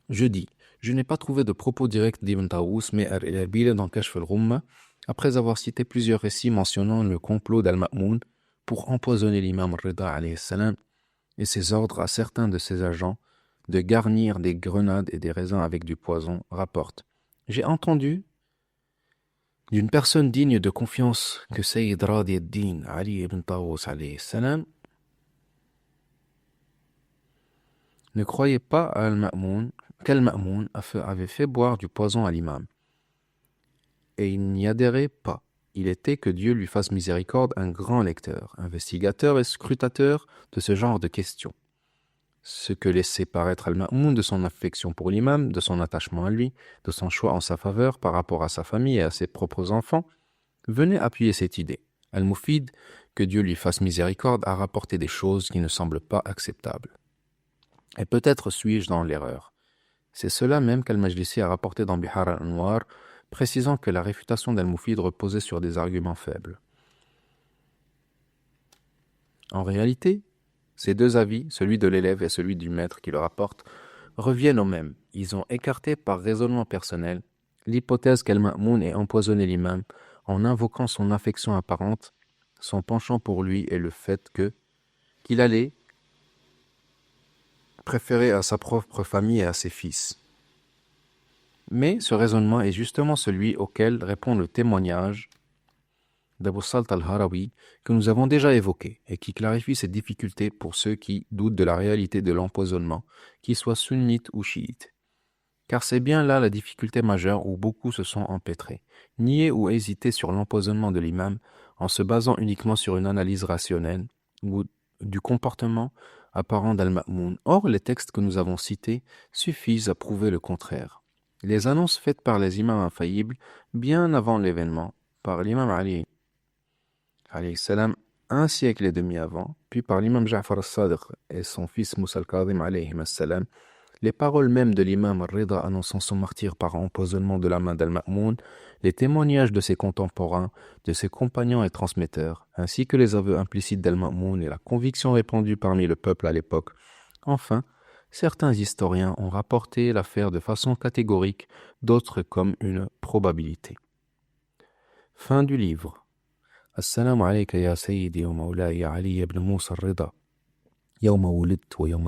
Je dis, je n'ai pas trouvé de propos directs d'Ibn Taous, mais Al-Erbili dans Kashf al-Rumma, après avoir cité plusieurs récits mentionnant le complot d'Al-Ma'moun pour empoisonner l'imam Rida alayhi salam et ses ordres à certains de ses agents de garnir des grenades et des raisins avec du poison, rapporte. J'ai entendu d'une personne digne de confiance que Sayyid Radi ad-Din Ali ibn Taous alayhi salam ne croyait pas à Al-Ma'moun qu'Al-Ma'moun avait fait boire du poison à l'imam. Et il n'y adhérait pas. Il était, que Dieu lui fasse miséricorde, un grand lecteur, investigateur et scrutateur de ce genre de questions. Ce que laissait paraître Al-Ma'moun de son affection pour l'imam, de son attachement à lui, de son choix en sa faveur par rapport à sa famille et à ses propres enfants, venait appuyer cette idée. Al-Mufid, que Dieu lui fasse miséricorde, a rapporté des choses qui ne semblent pas acceptables. Et peut-être suis-je dans l'erreur. C'est cela même qu'Al-Majlisi a rapporté dans Bihar al-Anwar, précisant que la réfutation d'Al-Mufid reposait sur des arguments faibles. En réalité, ces deux avis, celui de l'élève et celui du maître qui le rapporte, reviennent au même. Ils ont écarté par raisonnement personnel l'hypothèse qu'Al-Ma'moun ait empoisonné l'imam en invoquant son affection apparente, son penchant pour lui et le fait qu'il allait préférer à sa propre famille et à ses fils. Mais ce raisonnement est justement celui auquel répond le témoignage d'Abu Salt al-Harawi que nous avons déjà évoqué et qui clarifie ces difficultés pour ceux qui doutent de la réalité de l'empoisonnement, qu'ils soient sunnites ou chiites. Car c'est bien là la difficulté majeure où beaucoup se sont empêtrés. Nier ou hésiter sur l'empoisonnement de l'imam en se basant uniquement sur une analyse rationnelle ou du comportement apparent d'Al-Ma'moun. Or, les textes que nous avons cités suffisent à prouver le contraire. Les annonces faites par les imams infaillibles bien avant l'événement, par l'imam Ali alayhi salam, un siècle et demi avant, puis par l'imam Ja'far al-Sadiq et son fils Moussa al-Kadhim alayhi salam, les paroles mêmes de l'imam al-Rida annonçant son martyre par empoisonnement de la main d'Al-Ma'moun, les témoignages de ses contemporains, de ses compagnons et transmetteurs, ainsi que les aveux implicites d'Al-Ma'moun et la conviction répandue parmi le peuple à l'époque. Enfin, certains historiens ont rapporté l'affaire de façon catégorique, d'autres comme une probabilité. Fin du livre. السلام عليك يا سيدي ومولاي علي بن موسى الرضا يوم ولدت ويوم